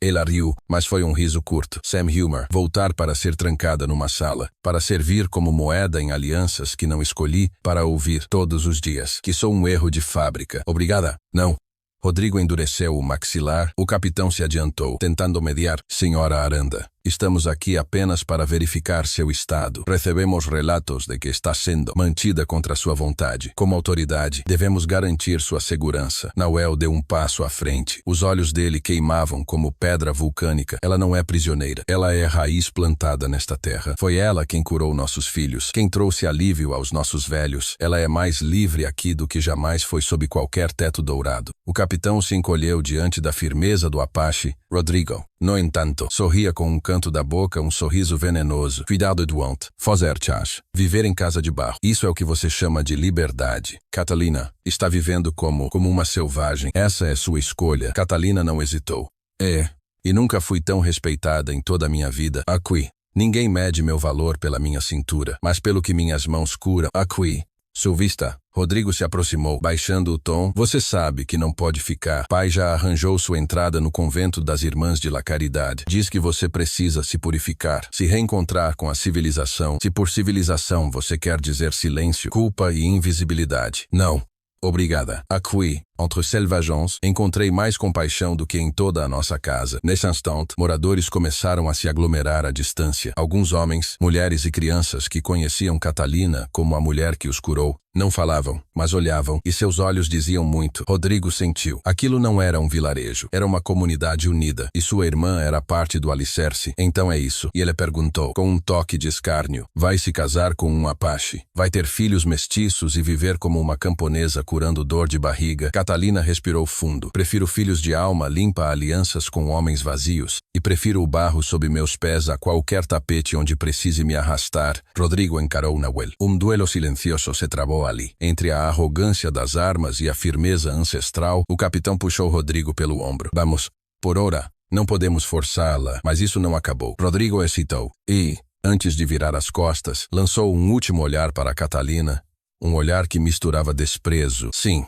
Ela riu, mas foi um riso curto. Sam Humor. Voltar para ser trancada numa sala, para servir como moeda em alianças que não escolhi, para ouvir todos os dias que sou um erro de fábrica. Obrigada. Não. Rodrigo endureceu o maxilar. O capitão se adiantou, tentando mediar. Senhora Aranda, estamos aqui apenas para verificar seu estado. Recebemos relatos de que está sendo mantida contra sua vontade. Como autoridade, devemos garantir sua segurança. Nahuel deu um passo à frente. Os olhos dele queimavam como pedra vulcânica. Ela não é prisioneira. Ela é raiz plantada nesta terra. Foi ela quem curou nossos filhos, quem trouxe alívio aos nossos velhos. Ela é mais livre aqui do que jamais foi sob qualquer teto dourado. O capitão se encolheu diante da firmeza do Apache. Rodrigo, No entanto, sorria com um canto da boca, um sorriso venenoso. Cuidado, doente. Fazer chás. Viver em casa de barro. Isso é o que você chama de liberdade. Catalina está vivendo como uma selvagem. Essa é sua escolha. Catalina não hesitou. E nunca fui tão respeitada em toda a minha vida. Aqui. Ninguém mede meu valor pela minha cintura, mas pelo que minhas mãos curam. Aqui. Sua vista. Rodrigo se aproximou, baixando o tom. Você sabe que não pode ficar. Pai já arranjou sua entrada no convento das Irmãs de La Caridade. Diz que você precisa se purificar, se reencontrar com a civilização. Se por civilização você quer dizer silêncio, culpa e invisibilidade. Não. Obrigada. Aqui, entre selvagens, encontrei mais compaixão do que em toda a nossa casa. Nesse instante, moradores começaram a se aglomerar à distância. Alguns homens, mulheres e crianças que conheciam Catalina como a mulher que os curou, não falavam, mas olhavam, e seus olhos diziam muito. Rodrigo sentiu. Aquilo não era um vilarejo, era uma comunidade unida, e sua irmã era parte do alicerce. Então é isso. E ele perguntou, com um toque de escárnio, vai se casar com um apache? Vai ter filhos mestiços e viver como uma camponesa curando dor de barriga? Catalina respirou fundo. Prefiro filhos de alma limpa alianças com homens vazios, e prefiro o barro sob meus pés a qualquer tapete onde precise me arrastar. Rodrigo encarou Nahuel. Um duelo silencioso se travou ali. Entre a arrogância das armas e a firmeza ancestral, o capitão puxou Rodrigo pelo ombro. Vamos, por ora, não podemos forçá-la, mas isso não acabou. Rodrigo hesitou e, antes de virar as costas, lançou um último olhar para Catalina, um olhar que misturava desprezo. Sim,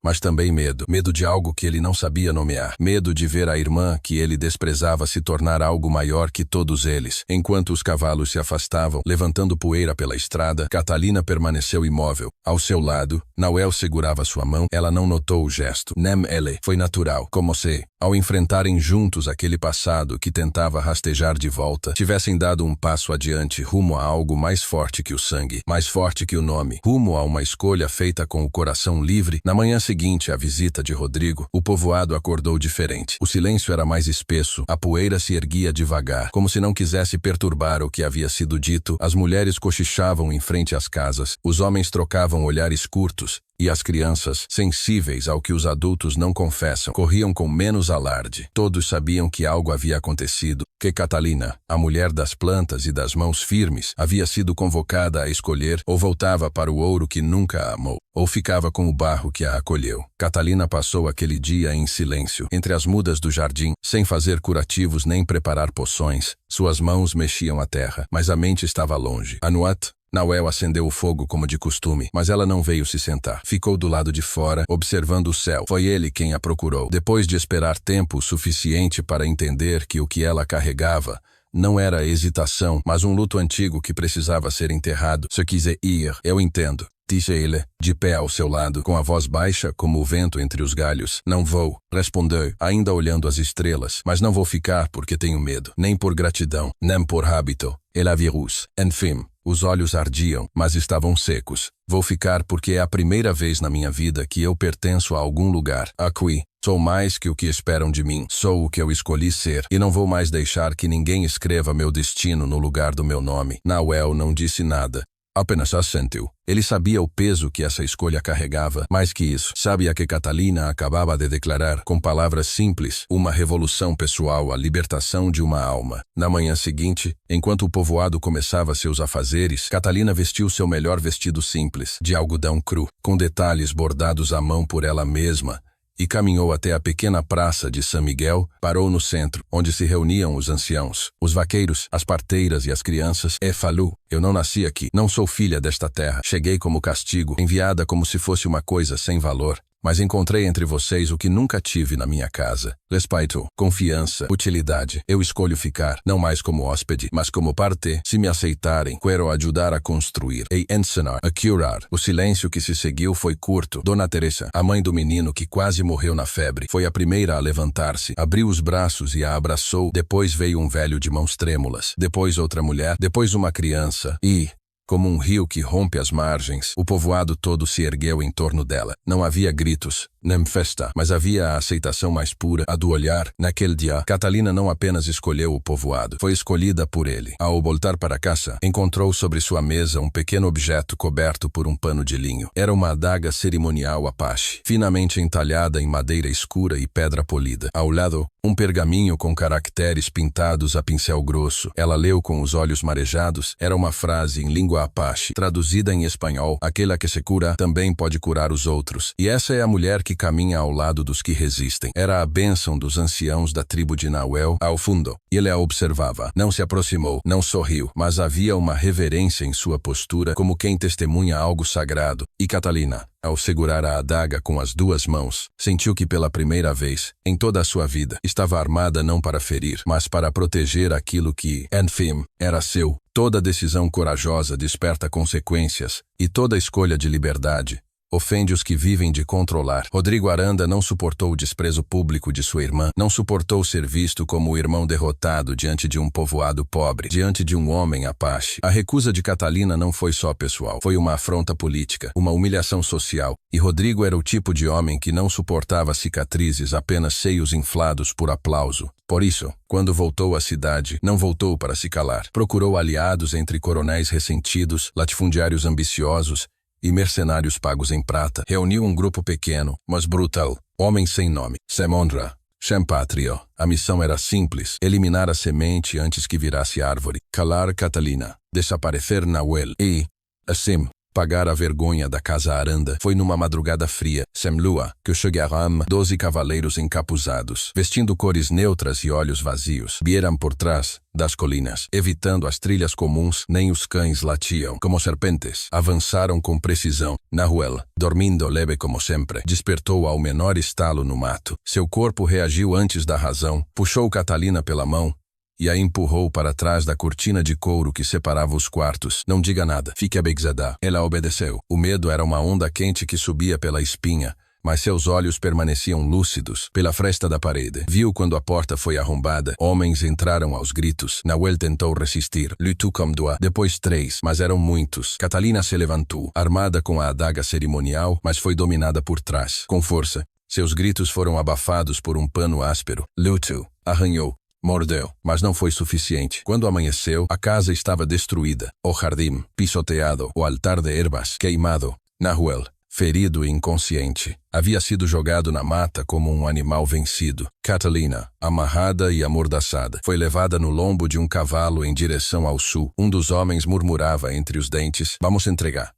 mas também medo. Medo de algo que ele não sabia nomear. Medo de ver a irmã que ele desprezava se tornar algo maior que todos eles. Enquanto os cavalos se afastavam, levantando poeira pela estrada, Catalina permaneceu imóvel. Ao seu lado, Nahuel segurava sua mão. Ela não notou o gesto. Nem ele. Foi natural. Como se, ao enfrentarem juntos aquele passado que tentava rastejar de volta, tivessem dado um passo adiante rumo a algo mais forte que o sangue, mais forte que o nome, rumo a uma escolha feita com o coração livre. Na manhã seguinte à visita de Rodrigo, o povoado acordou diferente. O silêncio era mais espesso, a poeira se erguia devagar, como se não quisesse perturbar o que havia sido dito. As mulheres cochichavam em frente às casas, os homens trocavam olhares curtos, e as crianças, sensíveis ao que os adultos não confessam, corriam com menos alarde. Todos sabiam que algo havia acontecido, que Catalina, a mulher das plantas e das mãos firmes, havia sido convocada a escolher ou voltava para o ouro que nunca a amou, ou ficava com o barro que a acolheu. Catalina passou aquele dia em silêncio, entre as mudas do jardim, sem fazer curativos nem preparar poções. Suas mãos mexiam a terra, mas a mente estava longe. Anuat, Nahuel acendeu o fogo como de costume, mas ela não veio se sentar. Ficou do lado de fora, observando o céu. Foi ele quem a procurou. Depois de esperar tempo suficiente para entender que o que ela carregava não era hesitação, mas um luto antigo que precisava ser enterrado. Se quiser ir, eu entendo, disse ele, de pé ao seu lado, com a voz baixa como o vento entre os galhos. Não vou, respondeu, ainda olhando as estrelas, mas não vou ficar porque tenho medo, nem por gratidão, nem por hábito. El virus. Enfim. Os olhos ardiam, mas estavam secos. Vou ficar porque é a primeira vez na minha vida que eu pertenço a algum lugar. Aqui, sou mais que o que esperam de mim. Sou o que eu escolhi ser, e não vou mais deixar que ninguém escreva meu destino no lugar do meu nome. Nahuel não disse nada. Apenas assentiu. Ele sabia o peso que essa escolha carregava. Mais que isso, sabia que Catalina acabava de declarar, com palavras simples, uma revolução pessoal, a libertação de uma alma. Na manhã seguinte, enquanto o povoado começava seus afazeres, Catalina vestiu seu melhor vestido simples, de algodão cru, com detalhes bordados à mão por ela mesma, e caminhou até a pequena praça de São Miguel, parou no centro, onde se reuniam os anciãos, os vaqueiros, as parteiras e as crianças, e falou, eu não nasci aqui, não sou filha desta terra, cheguei como castigo, enviada como se fosse uma coisa sem valor. Mas encontrei entre vocês o que nunca tive na minha casa. Respeito, confiança, utilidade. Eu escolho ficar, não mais como hóspede, mas como parte. Se me aceitarem, quero ajudar a construir e ensinar, a curar. O silêncio que se seguiu foi curto. Dona Teresa, a mãe do menino que quase morreu na febre, foi a primeira a levantar-se, abriu os braços e a abraçou. Depois veio um velho de mãos trêmulas. Depois outra mulher. Depois uma criança. E, Como um rio que rompe as margens, o povoado todo se ergueu em torno dela. Não havia gritos, nem festa, mas havia a aceitação mais pura, a do olhar. Naquele dia, Catalina não apenas escolheu o povoado, foi escolhida por ele. Ao voltar para casa, encontrou sobre sua mesa um pequeno objeto coberto por um pano de linho. Era uma adaga cerimonial Apache, finamente entalhada em madeira escura e pedra polida. Ao lado, um pergaminho com caracteres pintados a pincel grosso. Ela leu com os olhos marejados. Era uma frase em língua Apache, traduzida em espanhol: aquela que se cura também pode curar os outros. E essa é a mulher que caminha ao lado dos que resistem. Era a bênção dos anciãos da tribo de Nahuel ao fundo. Ele a observava. Não se aproximou, não sorriu, mas havia uma reverência em sua postura, como quem testemunha algo sagrado. E Catalina, ao segurar a adaga com as duas mãos, sentiu que pela primeira vez, em toda a sua vida, estava armada não para ferir, mas para proteger aquilo que, enfim, era seu. Toda decisão corajosa desperta consequências, e toda escolha de liberdade ofende os que vivem de controlar. Rodrigo Aranda não suportou o desprezo público de sua irmã, não suportou ser visto como o irmão derrotado diante de um povoado pobre, diante de um homem Apache. A recusa de Catalina não foi só pessoal, foi uma afronta política, uma humilhação social, e Rodrigo era o tipo de homem que não suportava cicatrizes, apenas seios inflados por aplauso. Por isso, quando voltou à cidade, não voltou para se calar. Procurou aliados entre coronéis ressentidos, latifundiários ambiciosos e mercenários pagos em prata. Reuniu um grupo pequeno, mas brutal, homens sem nome, sem honra, sem pátria. A missão era simples: eliminar a semente antes que virasse árvore, calar Catalina, desaparecer Nahuel e, assim, pagar a vergonha da casa Aranda. Foi numa madrugada fria, sem lua, que chegaram 12 cavaleiros encapuzados, vestindo cores neutras e olhos vazios. Vieram por trás das colinas, evitando as trilhas comuns. Nem os cães latiam como serpentes. Avançaram com precisão. Nahuel, dormindo leve como sempre, despertou ao menor estalo no mato. Seu corpo reagiu antes da razão, puxou Catalina pela mão e a empurrou para trás da cortina de couro que separava os quartos. Não diga nada, fique abeixada. Ela obedeceu. O medo era uma onda quente que subia pela espinha, mas seus olhos permaneciam lúcidos. Pela fresta da parede, viu quando a porta foi arrombada. Homens entraram aos gritos. Nahuel tentou resistir. Lutou comme dois. Depois 3, mas eram muitos. Catalina se levantou, armada com a adaga cerimonial, mas foi dominada por trás. Com força, seus gritos foram abafados por um pano áspero. Lutou, arranhou, mordeu, mas não foi suficiente. Quando amanheceu, a casa estava destruída. O jardim, pisoteado, o altar de ervas, queimado. Nahuel, ferido e inconsciente, havia sido jogado na mata como um animal vencido. Catalina, amarrada e amordaçada, foi levada no lombo de um cavalo em direção ao sul. Um dos homens murmurava entre os dentes: vamos entregar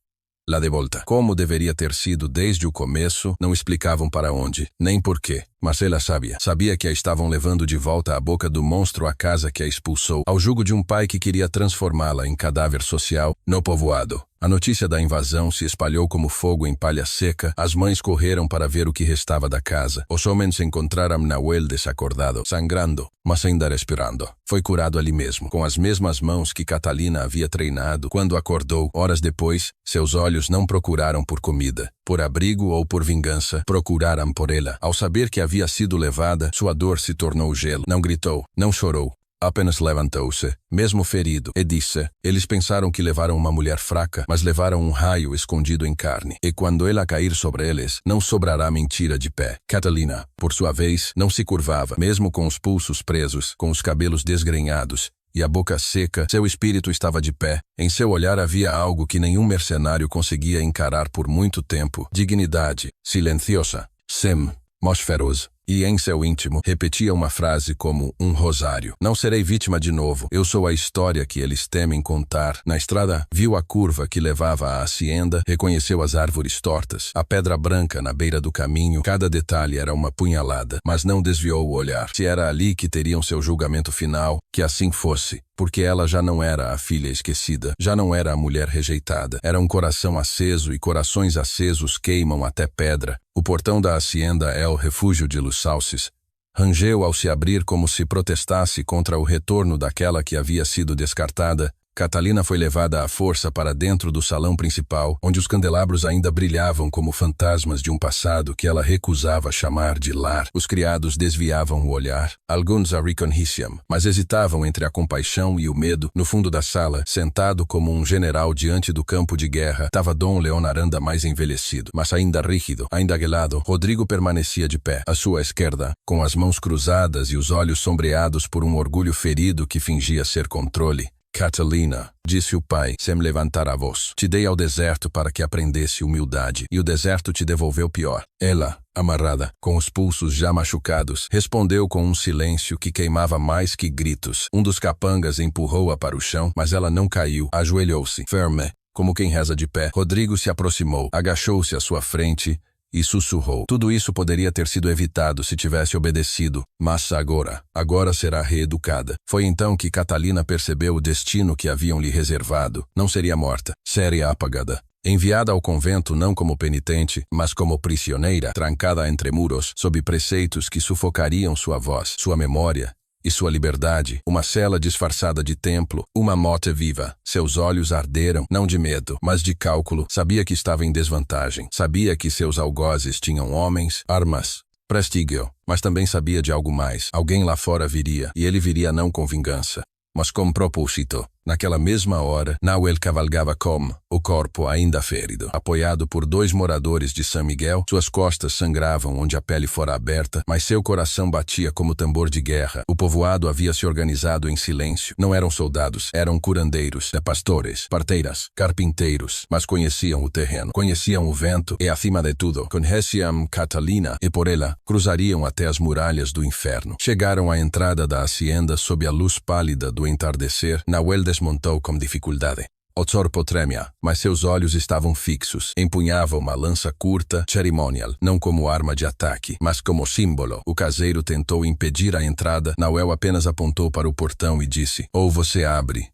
lá de volta. Como deveria ter sido desde o começo, não explicavam para onde, nem porquê. Mas ela sabia. Sabia que a estavam levando de volta à boca do monstro, à casa que a expulsou, ao jugo de um pai que queria transformá-la em cadáver social no povoado. A notícia da invasão se espalhou como fogo em palha seca. As mães correram para ver o que restava da casa. Os homens encontraram Nahuel desacordado, sangrando, mas ainda respirando. Foi curado ali mesmo, com as mesmas mãos que Catalina havia treinado. Quando acordou, horas depois, seus olhos não procuraram por comida, por abrigo ou por vingança. Procuraram por ela. Ao saber que havia sido levada, sua dor se tornou gelo. Não gritou, não chorou. Apenas levantou-se, mesmo ferido, e disse: eles pensaram que levaram uma mulher fraca, mas levaram um raio escondido em carne. E quando ela cair sobre eles, não sobrará mentira de pé. Catalina, por sua vez, não se curvava, mesmo com os pulsos presos, com os cabelos desgrenhados e a boca seca. Seu espírito estava de pé. Em seu olhar havia algo que nenhum mercenário conseguia encarar por muito tempo: dignidade, silenciosa, sem, mas feroz. E em seu íntimo, repetia uma frase como um rosário: não serei vítima de novo, eu sou a história que eles temem contar. Na estrada, viu a curva que levava à hacienda, reconheceu as árvores tortas, a pedra branca na beira do caminho. Cada detalhe era uma punhalada, mas não desviou o olhar. Se era ali que teriam seu julgamento final, que assim fosse. Porque ela já não era a filha esquecida, já não era a mulher rejeitada. Era um coração aceso, e corações acesos queimam até pedra. O portão da hacienda é o refúgio de Los Sauces. Rangeu ao se abrir como se protestasse contra o retorno daquela que havia sido descartada. Catalina foi levada à força para dentro do salão principal, onde os candelabros ainda brilhavam como fantasmas de um passado que ela recusava chamar de lar. Os criados desviavam o olhar. Alguns a reconheciam, mas hesitavam entre a compaixão e o medo. No fundo da sala, sentado como um general diante do campo de guerra, estava Dom Leon Aranda mais envelhecido, mas ainda rígido, ainda gelado. Rodrigo permanecia de pé, à sua esquerda, com as mãos cruzadas e os olhos sombreados por um orgulho ferido que fingia ser controle. Catalina, disse o pai, sem levantar a voz, te dei ao deserto para que aprendesse humildade, e o deserto te devolveu pior. Ela, amarrada, com os pulsos já machucados, respondeu com um silêncio que queimava mais que gritos. Um dos capangas empurrou-a para o chão, mas ela não caiu, ajoelhou-se, firme, como quem reza de pé. Rodrigo se aproximou, agachou-se à sua frente e sussurrou. Tudo isso poderia ter sido evitado se tivesse obedecido, mas agora será reeducada. Foi então que Catalina percebeu o destino que haviam lhe reservado. Não seria morta, seria apagada. Enviada ao convento não como penitente, mas como prisioneira, trancada entre muros, sob preceitos que sufocariam sua voz, sua memória e sua liberdade, uma cela disfarçada de templo, uma morte viva. Seus olhos arderam, não de medo, mas de cálculo. Sabia que estava em desvantagem. Sabia que seus algozes tinham homens, armas, prestígio, mas também sabia de algo mais. Alguém lá fora viria, e ele viria não com vingança, mas com propósito. Naquela mesma hora, Nahuel cavalgava com o corpo ainda ferido. Apoiado por 2 moradores de San Miguel, suas costas sangravam onde a pele fora aberta, mas seu coração batia como tambor de guerra. O povoado havia se organizado em silêncio. Não eram soldados, eram curandeiros, pastores, parteiras, carpinteiros, mas conheciam o terreno, conheciam o vento e, acima de tudo, conheciam Catalina e por ela cruzariam até as muralhas do inferno. Chegaram à entrada da hacienda sob a luz pálida do entardecer. Nahuel desmontou com dificuldade. O corpo tremia, mas seus olhos estavam fixos. Empunhava uma lança curta, cerimonial, não como arma de ataque, mas como símbolo. O caseiro tentou impedir a entrada. Nahuel apenas apontou para o portão e disse: ou você abre,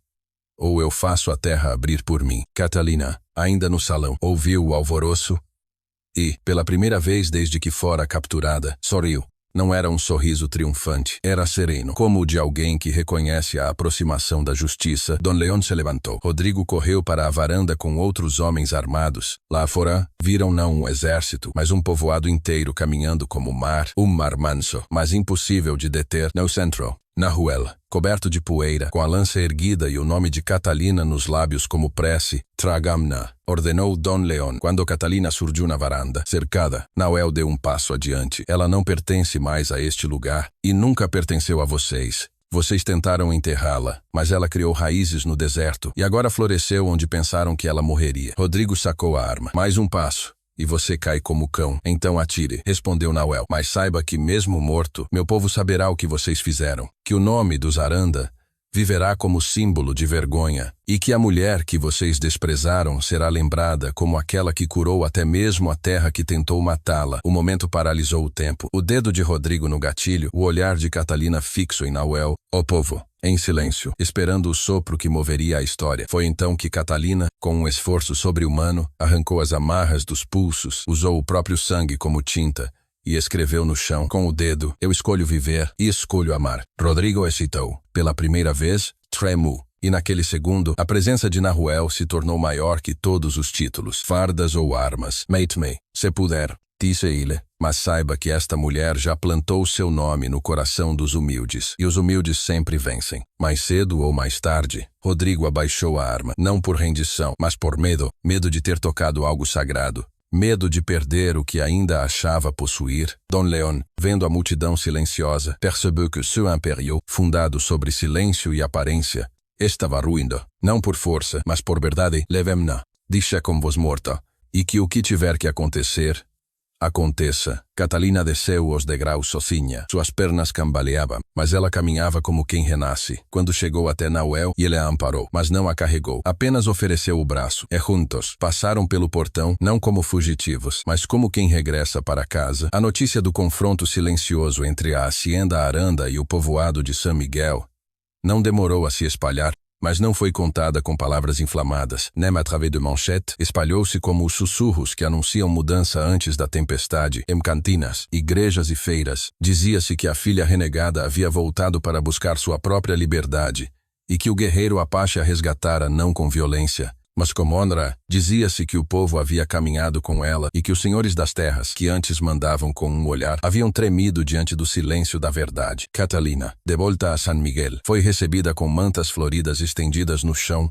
ou eu faço a terra abrir por mim. Catalina, ainda no salão, ouviu o alvoroço e, pela primeira vez desde que fora capturada, sorriu. Não era um sorriso triunfante, era sereno, como o de alguém que reconhece a aproximação da justiça. Dom Leon se levantou. Rodrigo correu para a varanda com outros homens armados. Lá fora, viram não um exército, mas um povoado inteiro caminhando como mar, um mar manso, mas impossível de deter. No centro, Nahuel, coberto de poeira, com a lança erguida e o nome de Catalina nos lábios como prece, tragamna, ordenou Dom Leon. Quando Catalina surgiu na varanda, cercada, Nahuel deu um passo adiante. Ela não pertence mais a este lugar e nunca pertenceu a vocês. Vocês tentaram enterrá-la, mas ela criou raízes no deserto e agora floresceu onde pensaram que ela morreria. Rodrigo sacou a arma. Mais um passo e você cai como cão. Então atire, respondeu Nahuel. Mas saiba que mesmo morto, meu povo saberá o que vocês fizeram, que o nome dos Aranda viverá como símbolo de vergonha, e que a mulher que vocês desprezaram será lembrada como aquela que curou até mesmo a terra que tentou matá-la. O momento paralisou o tempo. O dedo de Rodrigo no gatilho, o olhar de Catalina fixo em Nahuel. O povo, em silêncio, esperando o sopro que moveria a história. Foi então que Catalina, com um esforço sobre-humano, arrancou as amarras dos pulsos, usou o próprio sangue como tinta e escreveu no chão com o dedo: eu escolho viver e escolho amar. Rodrigo hesitou. Pela primeira vez, tremeu. E naquele segundo, a presença de Nahuel se tornou maior que todos os títulos, fardas ou armas. Mate-me, se puder, disse ele. Mas saiba que esta mulher já plantou seu nome no coração dos humildes, e os humildes sempre vencem. Mais cedo ou mais tarde, Rodrigo abaixou a arma, não por rendição, mas por medo, medo de ter tocado algo sagrado. Medo de perder o que ainda achava possuir. Dom Leon, vendo a multidão silenciosa, percebeu que seu império, fundado sobre silêncio e aparência, estava ruindo, não por força, mas por verdade. Levem-na, deixa com vos morta, e que o que tiver que acontecer, aconteça. Catalina desceu os degraus sozinha. Suas pernas cambaleavam, mas ela caminhava como quem renasce. Quando chegou até Nahuel, ele a amparou, mas não a carregou. Apenas ofereceu o braço. E juntos, passaram pelo portão, não como fugitivos, mas como quem regressa para casa. A notícia do confronto silencioso entre a hacienda Aranda e o povoado de San Miguel não demorou a se espalhar, mas não foi contada com palavras inflamadas. Nem através de manchete, espalhou-se como os sussurros que anunciam mudança antes da tempestade. Em cantinas, igrejas e feiras, dizia-se que a filha renegada havia voltado para buscar sua própria liberdade e que o guerreiro Apache a resgatara não com violência, mas com honra. Dizia-se que o povo havia caminhado com ela e que os senhores das terras, que antes mandavam com um olhar, haviam tremido diante do silêncio da verdade. Catalina, de volta a San Miguel, foi recebida com mantas floridas estendidas no chão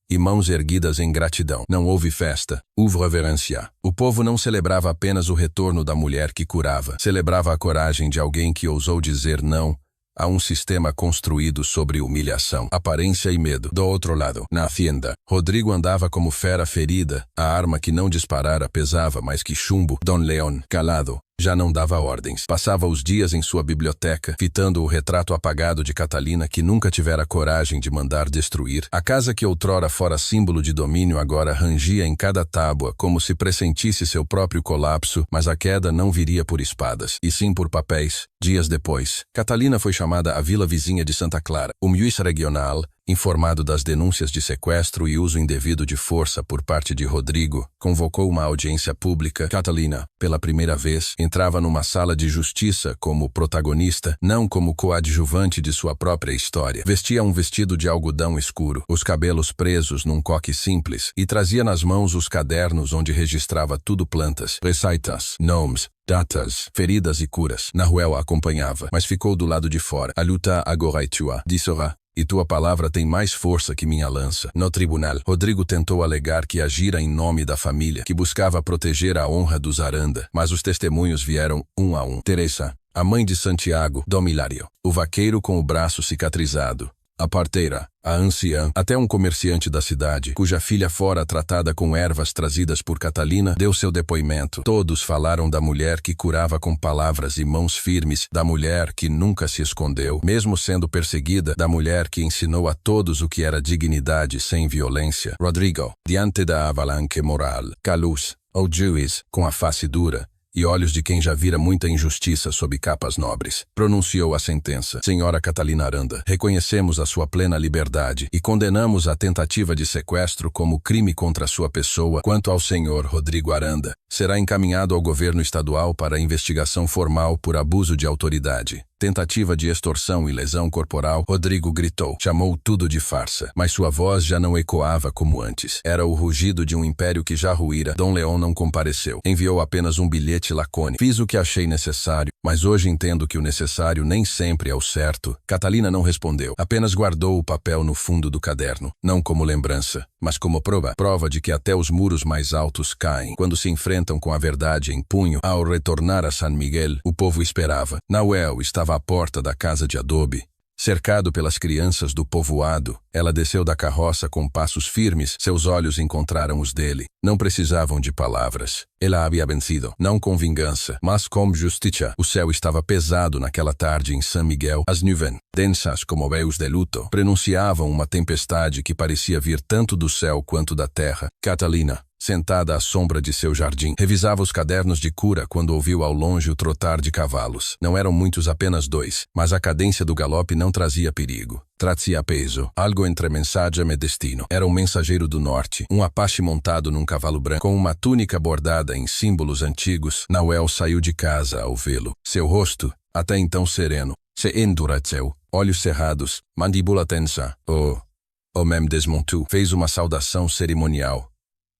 e mãos erguidas em gratidão. Não houve festa, houve reverência. O povo não celebrava apenas o retorno da mulher que curava, celebrava a coragem de alguém que ousou dizer não a um sistema construído sobre humilhação, aparência e medo. Do outro lado, na hacienda, Rodrigo andava como fera ferida, a arma que não disparara pesava mais que chumbo. Dom León, calado, já não dava ordens. Passava os dias em sua biblioteca, fitando o retrato apagado de Catalina que nunca tivera coragem de mandar destruir. A casa que outrora fora símbolo de domínio agora rangia em cada tábua como se pressentisse seu próprio colapso, mas a queda não viria por espadas, e sim por papéis. Dias depois, Catalina foi chamada à vila vizinha de Santa Clara. O juiz regional, informado das denúncias de sequestro e uso indevido de força por parte de Rodrigo, convocou uma audiência pública. Catalina, pela primeira vez, entrava numa sala de justiça como protagonista, não como coadjuvante de sua própria história. Vestia um vestido de algodão escuro, os cabelos presos num coque simples, e trazia nas mãos os cadernos onde registrava tudo: plantas, receitas, nomes, datas, feridas e curas. Nahuel a acompanhava, mas ficou do lado de fora. A luta agora é tua, disse-ra, e tua palavra tem mais força que minha lança. No tribunal, Rodrigo tentou alegar que agira em nome da família, que buscava proteger a honra dos Aranda, mas os testemunhos vieram um a um. Teresa, a mãe de Santiago, Dom Hilário, o vaqueiro com o braço cicatrizado, a parteira, a anciã, até um comerciante da cidade, cuja filha fora tratada com ervas trazidas por Catalina, deu seu depoimento. Todos falaram da mulher que curava com palavras e mãos firmes, da mulher que nunca se escondeu, mesmo sendo perseguida, da mulher que ensinou a todos o que era dignidade sem violência. Rodrigo, diante da avalanche moral, caluz, o juiz, com a face dura e olhos de quem já vira muita injustiça sob capas nobres, pronunciou a sentença. Senhora Catalina Aranda, reconhecemos a sua plena liberdade e condenamos a tentativa de sequestro como crime contra sua pessoa. Quanto ao senhor Rodrigo Aranda, será encaminhado ao governo estadual para investigação formal por abuso de autoridade, tentativa de extorsão e lesão corporal. Rodrigo gritou, chamou tudo de farsa, mas sua voz já não ecoava como antes. Era o rugido de um império que já ruíra. Dom León não compareceu. Enviou apenas um bilhete lacônico. Fiz o que achei necessário, mas hoje entendo que o necessário nem sempre é o certo. Catalina não respondeu. Apenas guardou o papel no fundo do caderno, não como lembrança, mas como prova de que até os muros mais altos caem quando se enfrentam com a verdade em punho. Ao retornar a San Miguel, o povo esperava. Nahuel estava à porta da casa de adobe. Cercado pelas crianças do povoado, ela desceu da carroça com passos firmes. Seus olhos encontraram os dele. Não precisavam de palavras. Ela havia vencido, não com vingança, mas com justiça. O céu estava pesado naquela tarde em San Miguel. As nuvens, densas como véus de luto, prenunciavam uma tempestade que parecia vir tanto do céu quanto da terra. Catalina, sentada à sombra de seu jardim, revisava os cadernos de cura quando ouviu ao longe o trotar de cavalos. Não eram muitos, apenas 2, mas a cadência do galope não trazia perigo. Trazia peso, algo entre mensagem e destino. Era um mensageiro do norte, um Apache montado num cavalo branco, com uma túnica bordada em símbolos antigos. Nahuel saiu de casa ao vê-lo. Seu rosto, até então sereno, se endureceu, olhos cerrados, mandíbula tensa. O homem desmontou, fez uma saudação cerimonial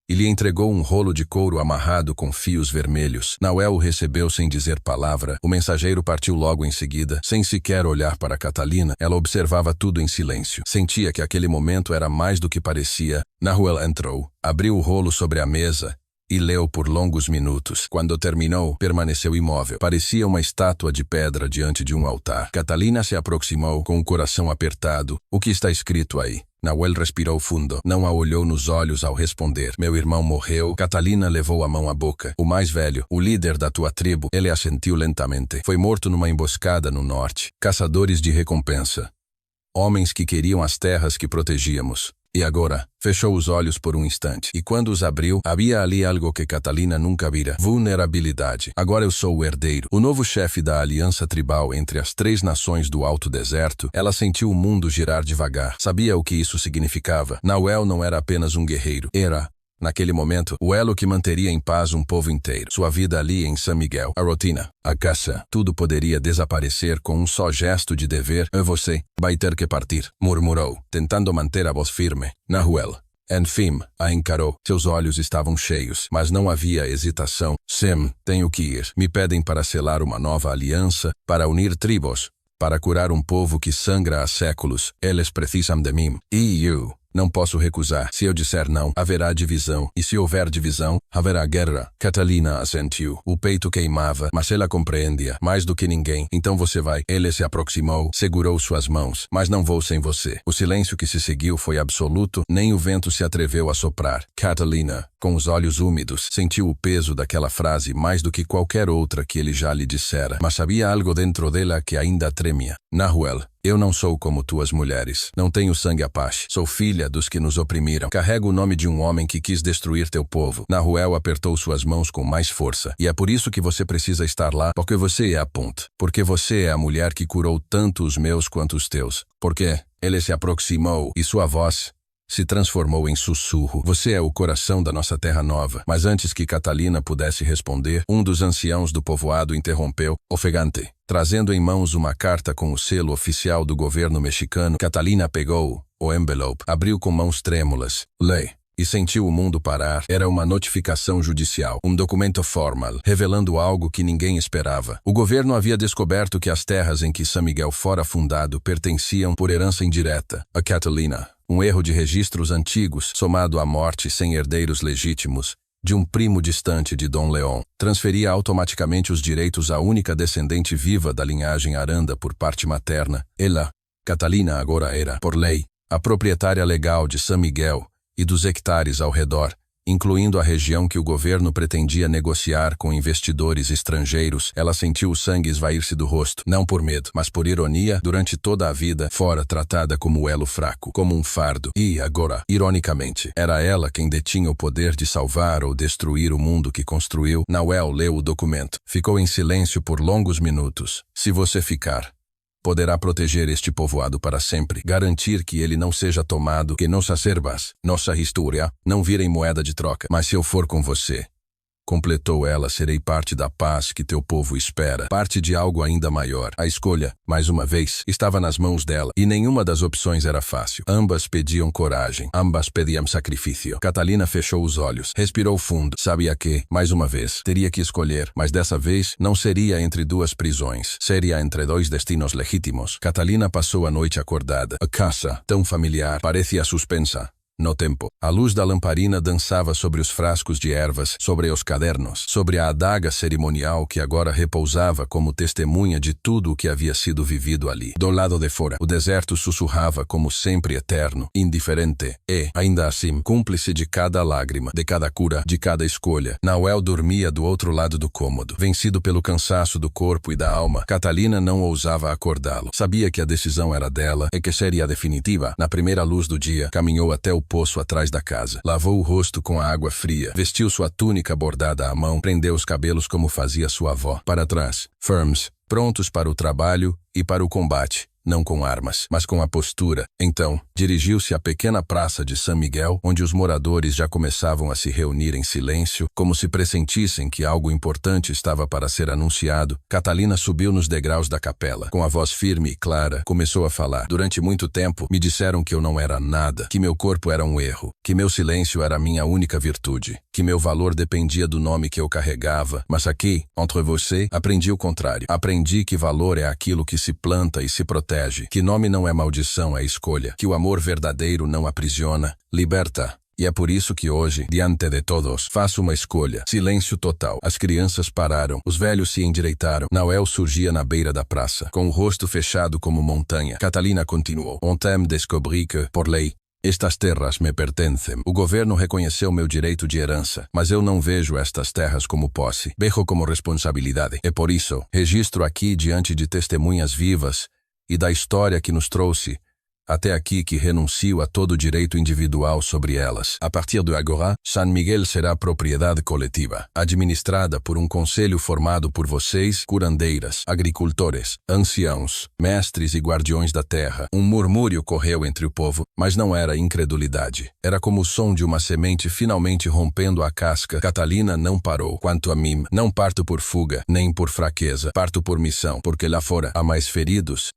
e lhe entregou um rolo de couro amarrado com fios vermelhos. Nahuel o recebeu sem dizer palavra. O mensageiro partiu logo em seguida, sem sequer olhar para Catalina. Ela observava tudo em silêncio. Sentia que aquele momento era mais do que parecia. Nahuel entrou, abriu o rolo sobre a mesa e leu por longos minutos. Quando terminou, permaneceu imóvel. Parecia uma estátua de pedra diante de um altar. Catalina se aproximou com o coração apertado. O que está escrito aí? Nahuel respirou fundo. Não a olhou nos olhos ao responder. Meu irmão morreu. Catalina levou a mão à boca. O mais velho, o líder da tua tribo. Ele assentiu lentamente. Foi morto numa emboscada no norte. Caçadores de recompensa. Homens que queriam as terras que protegíamos. E agora, fechou os olhos por um instante. E quando os abriu, havia ali algo que Catalina nunca vira. Vulnerabilidade. Agora eu sou o herdeiro, o novo chefe da aliança tribal entre as 3 nações do Alto Deserto. Ela sentiu o mundo girar devagar. Sabia o que isso significava. Nahuel não era apenas um guerreiro. Era Naquele momento, o elo que manteria em paz um povo inteiro. Sua vida ali em San Miguel, a rotina, a caça, tudo poderia desaparecer com um só gesto de dever. Você vai ter que partir, murmurou, tentando manter a voz firme. Nahuel, enfim, a encarou. Seus olhos estavam cheios, mas não havia hesitação. Sim, tenho que ir. Me pedem para selar uma nova aliança, para unir tribos, para curar um povo que sangra há séculos. Eles precisam de mim. E eu não posso recusar. Se eu disser não, haverá divisão. E se houver divisão, haverá guerra. Catalina assentiu. O peito queimava, mas ela compreendia. Mais do que ninguém. Então você vai. Ele se aproximou, segurou suas mãos. Mas não vou sem você. O silêncio que se seguiu foi absoluto. Nem o vento se atreveu a soprar. Catalina, com os olhos úmidos, sentiu o peso daquela frase mais do que qualquer outra que ele já lhe dissera. Mas havia algo dentro dela que ainda tremia. Nahuel, eu não sou como tuas mulheres. Não tenho sangue apache. Sou filha dos que nos oprimiram. Carrego o nome de um homem que quis destruir teu povo. Nahuel apertou suas mãos com mais força. E é por isso que você precisa estar lá, porque você é a ponte. Porque você é a mulher que curou tanto os meus quanto os teus. Porque ele se aproximou e sua voz se transformou em sussurro. Você é o coração da nossa terra nova. Mas antes que Catalina pudesse responder, um dos anciãos do povoado interrompeu, ofegante. Trazendo em mãos uma carta com o selo oficial do governo mexicano, Catalina pegou o envelope, abriu com mãos trêmulas. Lê. E sentiu o mundo parar. Era uma notificação judicial, um documento formal, revelando algo que ninguém esperava. O governo havia descoberto que as terras em que San Miguel fora fundado pertenciam por herança indireta a Catalina. Um erro de registros antigos, somado à morte sem herdeiros legítimos de um primo distante de Dom León, transferia automaticamente os direitos à única descendente viva da linhagem Aranda por parte materna. Ela, Catalina, agora era, por lei, a proprietária legal de San Miguel e dos hectares ao redor, incluindo a região que o governo pretendia negociar com investidores estrangeiros. Ela sentiu o sangue esvair-se do rosto, não por medo, mas por ironia. Durante toda a vida, fora tratada como elo fraco, como um fardo. E, agora, ironicamente, era ela quem detinha o poder de salvar ou destruir o mundo que construiu. Nahuel leu o documento. Ficou em silêncio por longos minutos. Se você ficar, poderá proteger este povoado para sempre, garantir que ele não seja tomado, que nossas ervas, nossa história, não virem moeda de troca. Mas se eu for com você, completou ela, serei parte da paz que teu povo espera, parte de algo ainda maior. A escolha, mais uma vez, estava nas mãos dela, e nenhuma das opções era fácil. Ambas pediam coragem, ambas pediam sacrifício. Catalina fechou os olhos, respirou fundo. Sabia que, mais uma vez, teria que escolher, mas dessa vez não seria entre duas prisões, seria entre dois destinos legítimos. Catalina passou a noite acordada. A casa, tão familiar, parecia suspensa no tempo. A luz da lamparina dançava sobre os frascos de ervas, sobre os cadernos, sobre a adaga cerimonial que agora repousava como testemunha de tudo o que havia sido vivido ali. Do lado de fora, o deserto sussurrava como sempre eterno, indiferente e, ainda assim, cúmplice de cada lágrima, de cada cura, de cada escolha. Nahuel dormia do outro lado do cômodo, vencido pelo cansaço do corpo e da alma. Catalina não ousava acordá-lo. Sabia que a decisão era dela e que seria definitiva. Na primeira luz do dia, caminhou até o poço atrás da casa. Lavou o rosto com a água fria, vestiu sua túnica bordada à mão, prendeu os cabelos como fazia sua avó. Para trás, firmes, prontos para o trabalho e para o combate. Não com armas, mas com a postura. Então, dirigiu-se à pequena praça de San Miguel, onde os moradores já começavam a se reunir em silêncio, como se pressentissem que algo importante estava para ser anunciado. Catalina subiu nos degraus da capela. Com a voz firme e clara, começou a falar. Durante muito tempo, me disseram que eu não era nada, que meu corpo era um erro, que meu silêncio era a minha única virtude, que meu valor dependia do nome que eu carregava. Mas aqui, entre você, aprendi o contrário. Aprendi que valor é aquilo que se planta e se protege, que nome não é maldição, é escolha, que o amor verdadeiro não aprisiona, liberta. E é por isso que hoje, diante de todos, faço uma escolha. Silêncio total. As crianças pararam, os velhos se endireitaram. Nahuel surgia na beira da praça, com o rosto fechado como montanha. Catalina continuou. Ontem descobri que, por lei, estas terras me pertencem. O governo reconheceu meu direito de herança, mas eu não vejo estas terras como posse. Vejo como responsabilidade. E por isso, registro aqui diante de testemunhas vivas e da história que nos trouxe Até aqui que renuncio a todo direito individual sobre elas. A partir de agora, San Miguel será propriedade coletiva, administrada por um conselho formado por vocês, curandeiras, agricultores, anciãos, mestres e guardiões da terra. Um murmúrio correu entre o povo, mas não era incredulidade. Era como o som de uma semente finalmente rompendo a casca. Catalina não parou. Quanto a mim, não parto por fuga, nem por fraqueza. Parto por missão, porque lá fora há mais feridos,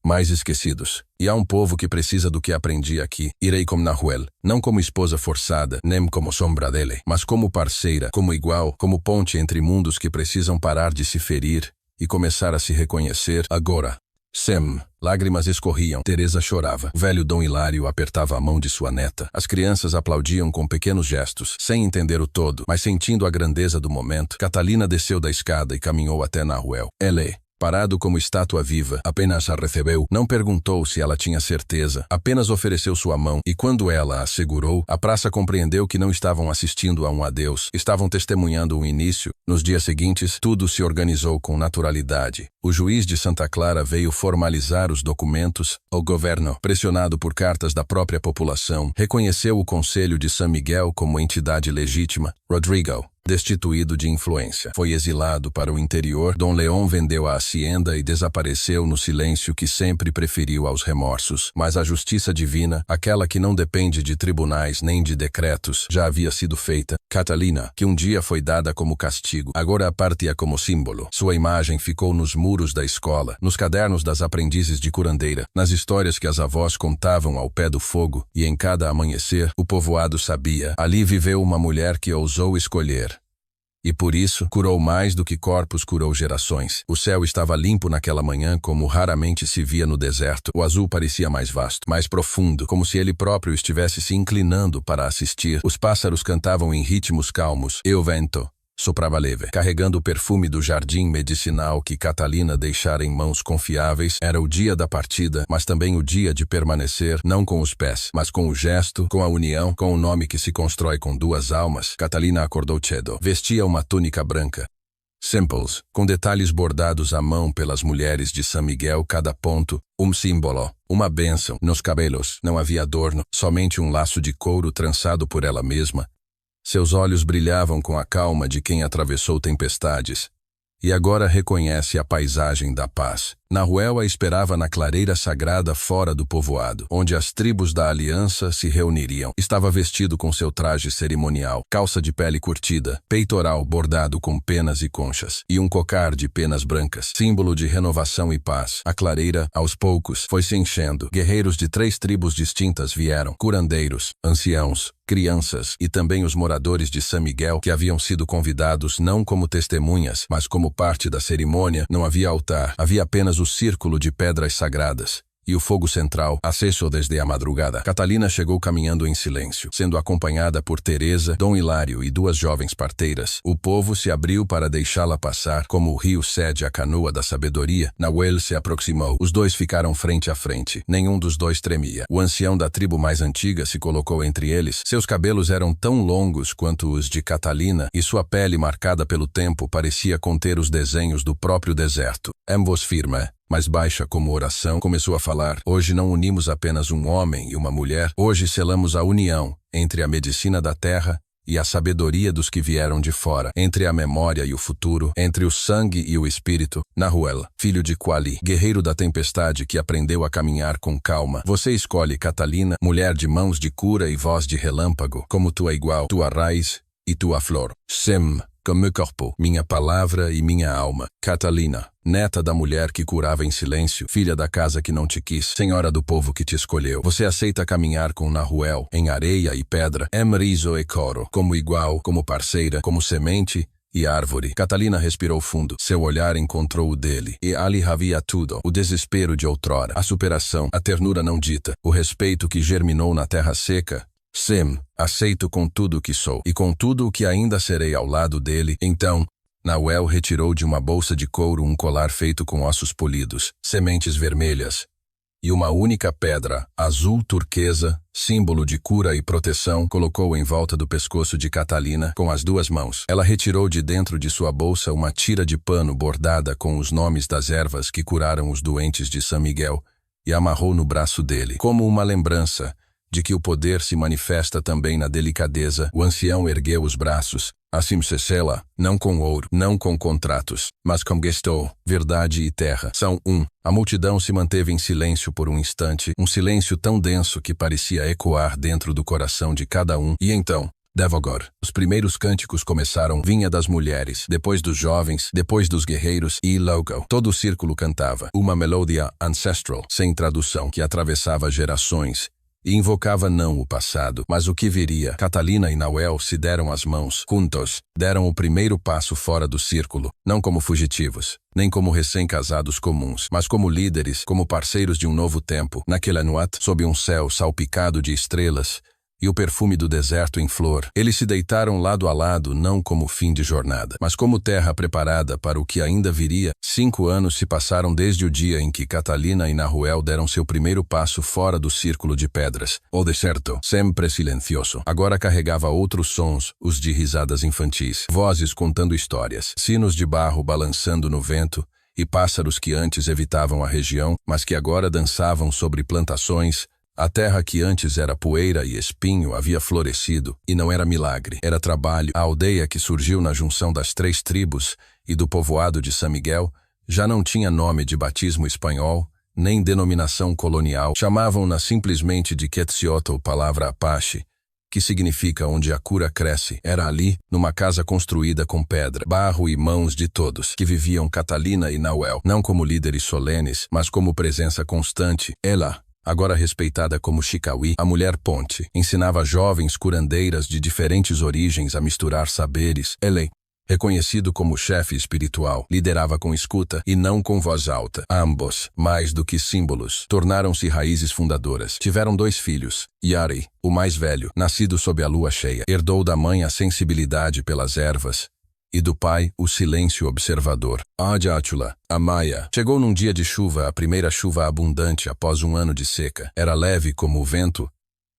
mais esquecidos. E há um povo que precisa do que aprendi aqui. Irei como Nahuel, não como esposa forçada, nem como sombra dele, mas como parceira, como igual, como ponte entre mundos que precisam parar de se ferir e começar a se reconhecer agora. Sem. Lágrimas escorriam. Teresa chorava. O velho Dom Hilário apertava a mão de sua neta. As crianças aplaudiam com pequenos gestos, sem entender o todo, mas sentindo a grandeza do momento. Catalina desceu da escada e caminhou até Nahuel. Ele, parado como estátua viva, apenas a recebeu. Não perguntou se ela tinha certeza, apenas ofereceu sua mão, e quando ela a segurou, a praça compreendeu que não estavam assistindo a um adeus, estavam testemunhando um início. Nos dias seguintes, tudo se organizou com naturalidade. O juiz de Santa Clara veio formalizar os documentos. O governo, pressionado por cartas da própria população, reconheceu o Conselho de San Miguel como entidade legítima. Rodrigo, destituído de influência, foi exilado para o interior. Dom León vendeu a hacienda e desapareceu no silêncio que sempre preferiu aos remorsos. Mas a justiça divina, aquela que não depende de tribunais nem de decretos, já havia sido feita. Catalina, que um dia foi dada como castigo, agora partia como símbolo. Sua imagem ficou nos muros da escola, nos cadernos das aprendizes de curandeira, nas histórias que as avós contavam ao pé do fogo, e em cada amanhecer, o povoado sabia. Ali viveu uma mulher que ousou escolher. E por isso, curou mais do que corpos, curou gerações. O céu estava limpo naquela manhã como raramente se via no deserto. O azul parecia mais vasto, mais profundo, como se ele próprio estivesse se inclinando para assistir. Os pássaros cantavam em ritmos calmos. E o vento soprava leve, carregando o perfume do jardim medicinal que Catalina deixara em mãos confiáveis. Era o dia da partida, mas também o dia de permanecer, não com os pés, mas com o gesto, com a união, com o nome que se constrói com duas almas. Catalina acordou cedo. Vestia uma túnica branca, simples, com detalhes bordados à mão pelas mulheres de San Miguel, cada ponto, um símbolo, uma bênção. Nos cabelos não havia adorno, somente um laço de couro trançado por ela mesma. Seus olhos brilhavam com a calma de quem atravessou tempestades, e agora reconhece a paisagem da paz. Nahuel a esperava na clareira sagrada fora do povoado, onde as tribos da aliança se reuniriam. Estava vestido com seu traje cerimonial, calça de pele curtida, peitoral bordado com penas e conchas, e um cocar de penas brancas, símbolo de renovação e paz. A clareira, aos poucos, foi se enchendo. Guerreiros de 3 tribos distintas vieram, curandeiros, anciãos, crianças e também os moradores de San Miguel, que haviam sido convidados não como testemunhas, mas como parte da cerimônia. Não havia altar, havia apenas o círculo de pedras sagradas e o fogo central, aceso desde a madrugada. Catalina chegou caminhando em silêncio, sendo acompanhada por Teresa, Dom Hilário e 2 jovens parteiras. O povo se abriu para deixá-la passar, como o rio cede a canoa da sabedoria. Nahuel se aproximou. Os 2 ficaram frente a frente. Nenhum dos 2 tremia. O ancião da tribo mais antiga se colocou entre eles. Seus cabelos eram tão longos quanto os de Catalina, e sua pele, marcada pelo tempo, parecia conter os desenhos do próprio deserto. Em voz firme, mais baixa como oração, começou a falar. Hoje não unimos apenas um homem e uma mulher. Hoje selamos a união entre a medicina da terra e a sabedoria dos que vieram de fora, entre a memória e o futuro, entre o sangue e o espírito. Nahuel, filho de Quali, guerreiro da tempestade que aprendeu a caminhar com calma. Você escolhe Catalina, mulher de mãos de cura e voz de relâmpago, como tua igual, tua raiz e tua flor. Sem, como meu corpo, minha palavra e minha alma. Catalina, neta da mulher que curava em silêncio, filha da casa que não te quis, senhora do povo que te escolheu. Você aceita caminhar com Nahuel, em areia e pedra, emrizo e coro, como igual, como parceira, como semente e árvore. Catalina respirou fundo. Seu olhar encontrou o dele, e ali havia tudo: o desespero de outrora, a superação, a ternura não dita, o respeito que germinou na terra seca. Sem, aceito com tudo o que sou, e com tudo o que ainda serei ao lado dele. Então, Nahuel retirou de uma bolsa de couro um colar feito com ossos polidos, sementes vermelhas, e uma única pedra, azul turquesa, símbolo de cura e proteção, colocou em volta do pescoço de Catalina com as 2 mãos. Ela retirou de dentro de sua bolsa uma tira de pano bordada com os nomes das ervas que curaram os doentes de San Miguel, e amarrou no braço dele, como uma lembrança de que o poder se manifesta também na delicadeza. O ancião ergueu os braços. Assim Cecela, não com ouro, não com contratos, mas com gestou, verdade e terra. São um. A multidão se manteve em silêncio por um instante, um silêncio tão denso que parecia ecoar dentro do coração de cada um. E então, Devagor, os primeiros cânticos começaram. Vinha das mulheres, depois dos jovens, depois dos guerreiros e logo. Todo o círculo cantava, uma melodia ancestral, sem tradução, que atravessava gerações e invocava não o passado, mas o que viria. Catalina e Nauel se deram as mãos, juntos, deram o primeiro passo fora do círculo, não como fugitivos, nem como recém-casados comuns, mas como líderes, como parceiros de um novo tempo. Naquela noite, sob um céu salpicado de estrelas e o perfume do deserto em flor, eles se deitaram lado a lado não como fim de jornada, mas como terra preparada para o que ainda viria. 5 anos se passaram desde o dia em que Catalina e Nahuel deram seu primeiro passo fora do círculo de pedras. O deserto, sempre silencioso, agora carregava outros sons, os de risadas infantis, vozes contando histórias, sinos de barro balançando no vento e pássaros que antes evitavam a região, mas que agora dançavam sobre plantações. A terra que antes era poeira e espinho havia florescido, e não era milagre, era trabalho. A aldeia que surgiu na junção das 3 tribos e do povoado de San Miguel já não tinha nome de batismo espanhol, nem denominação colonial. Chamavam-na simplesmente de Quetzalcoatl, palavra apache, que significa onde a cura cresce. Era ali, numa casa construída com pedra, barro e mãos de todos, que viviam Catalina e Nahuel, não como líderes solenes, mas como presença constante. Ela, agora respeitada como Chicauí, a mulher ponte, ensinava jovens curandeiras de diferentes origens a misturar saberes. Ele, reconhecido como chefe espiritual, liderava com escuta e não com voz alta. Ambos, mais do que símbolos, tornaram-se raízes fundadoras. Tiveram 2 filhos. Yari, o mais velho, nascido sob a lua cheia, herdou da mãe a sensibilidade pelas ervas, e do pai, o silêncio observador. Adjátula, a Maia, chegou num dia de chuva, a primeira chuva abundante após um ano de seca. Era leve como o vento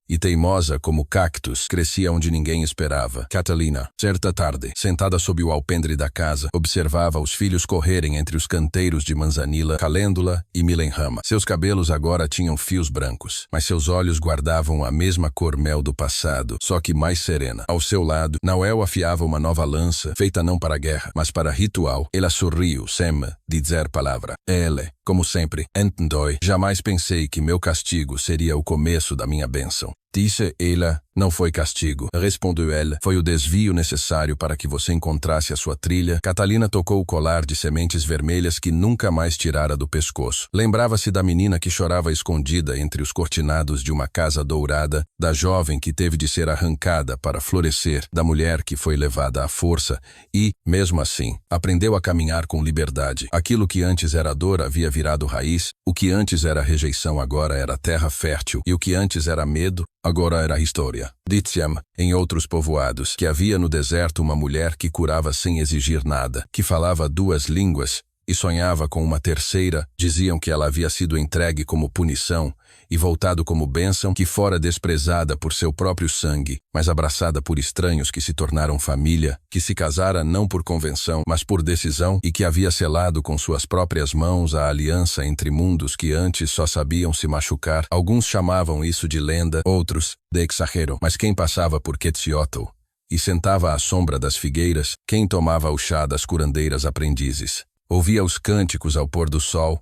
e teimosa como cactus, crescia onde ninguém esperava. Catalina, certa tarde, sentada sob o alpendre da casa, observava os filhos correrem entre os canteiros de manzanila, calêndula e milenrama. Seus cabelos agora tinham fios brancos, mas seus olhos guardavam a mesma cor mel do passado, só que mais serena. Ao seu lado, Nahuel afiava uma nova lança, feita não para a guerra, mas para ritual. Ela sorriu, sem dizer palavra. Ele, como sempre, entendeu. Jamais pensei que meu castigo seria o começo da minha bênção. Disse ela, não foi castigo. Respondeu ela, foi o desvio necessário para que você encontrasse a sua trilha. Catalina tocou o colar de sementes vermelhas que nunca mais tirara do pescoço. Lembrava-se da menina que chorava escondida entre os cortinados de uma casa dourada, da jovem que teve de ser arrancada para florescer, da mulher que foi levada à força e, mesmo assim, aprendeu a caminhar com liberdade. Aquilo que antes era dor havia virado raiz, o que antes era rejeição agora era terra fértil, e o que antes era medo agora era história. Diziam, em outros povoados, que havia no deserto uma mulher que curava sem exigir nada, que falava 2 línguas e sonhava com uma terceira. Diziam que ela havia sido entregue como punição e voltado como bênção, que fora desprezada por seu próprio sangue, mas abraçada por estranhos que se tornaram família, que se casara não por convenção, mas por decisão, e que havia selado com suas próprias mãos a aliança entre mundos que antes só sabiam se machucar. Alguns chamavam isso de lenda, outros de exagero, mas quem passava por Quetzalcoatl e sentava à sombra das figueiras, quem tomava o chá das curandeiras aprendizes, ouvia os cânticos ao pôr do sol,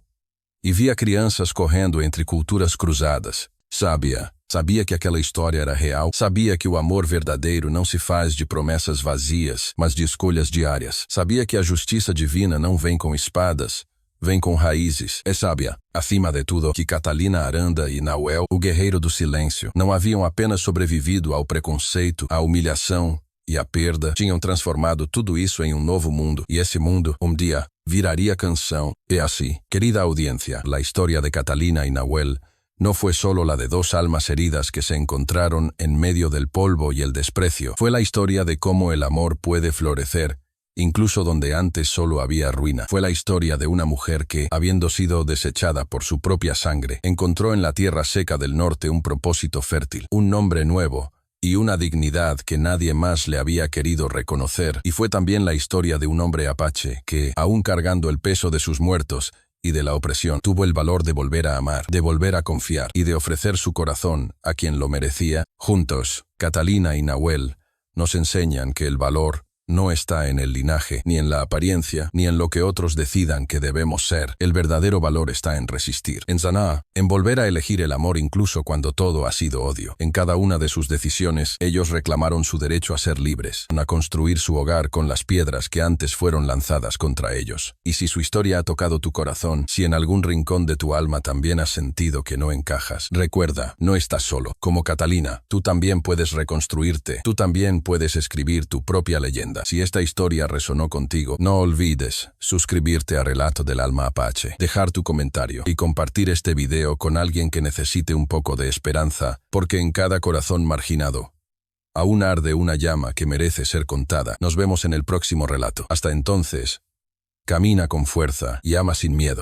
e via crianças correndo entre culturas cruzadas. Sabia que aquela história era real, sabia que o amor verdadeiro não se faz de promessas vazias, mas de escolhas diárias. Sabia que a justiça divina não vem com espadas, vem com raízes. Sabia, acima de tudo, que Catalina Aranda e Nahuel, o guerreiro do silêncio, não haviam apenas sobrevivido ao preconceito, à humilhação e à perda, tinham transformado tudo isso em um novo mundo, e esse mundo, um dia, viraria canção. E así, querida audiencia, la historia de Catalina y Nahuel no fue solo la de 2 almas heridas que se encontraron en medio del polvo y el desprecio. Fue la historia de cómo el amor puede florecer, incluso donde antes solo había ruina. Fue la historia de una mujer que, habiendo sido desechada por su propia sangre, encontró en la tierra seca del norte un propósito fértil, un nombre nuevo y una dignidad que nadie más le había querido reconocer. Y fue también la historia de un hombre apache que, aún cargando el peso de sus muertos y de la opresión, tuvo el valor de volver a amar, de volver a confiar y de ofrecer su corazón a quien lo merecía. Juntos, Catalina y Nahuel nos enseñan que el valor no está en el linaje, ni en la apariencia, ni en lo que otros decidan que debemos ser. El verdadero valor está en resistir, en Sanaa, en volver a elegir el amor incluso cuando todo ha sido odio. En cada una de sus decisiones, ellos reclamaron su derecho a ser libres, a construir su hogar con las piedras que antes fueron lanzadas contra ellos. Y si su historia ha tocado tu corazón, si en algún rincón de tu alma también has sentido que no encajas, recuerda, no estás solo. Como Catalina, tú también puedes reconstruirte, tú también puedes escribir tu propia leyenda. Si esta historia resonó contigo, no olvides suscribirte a Relato del Alma Apache, dejar tu comentario y compartir este video con alguien que necesite un poco de esperanza, porque en cada corazón marginado aún arde una llama que merece ser contada. Nos vemos en el próximo relato. Hasta entonces, camina con fuerza y ama sin miedo.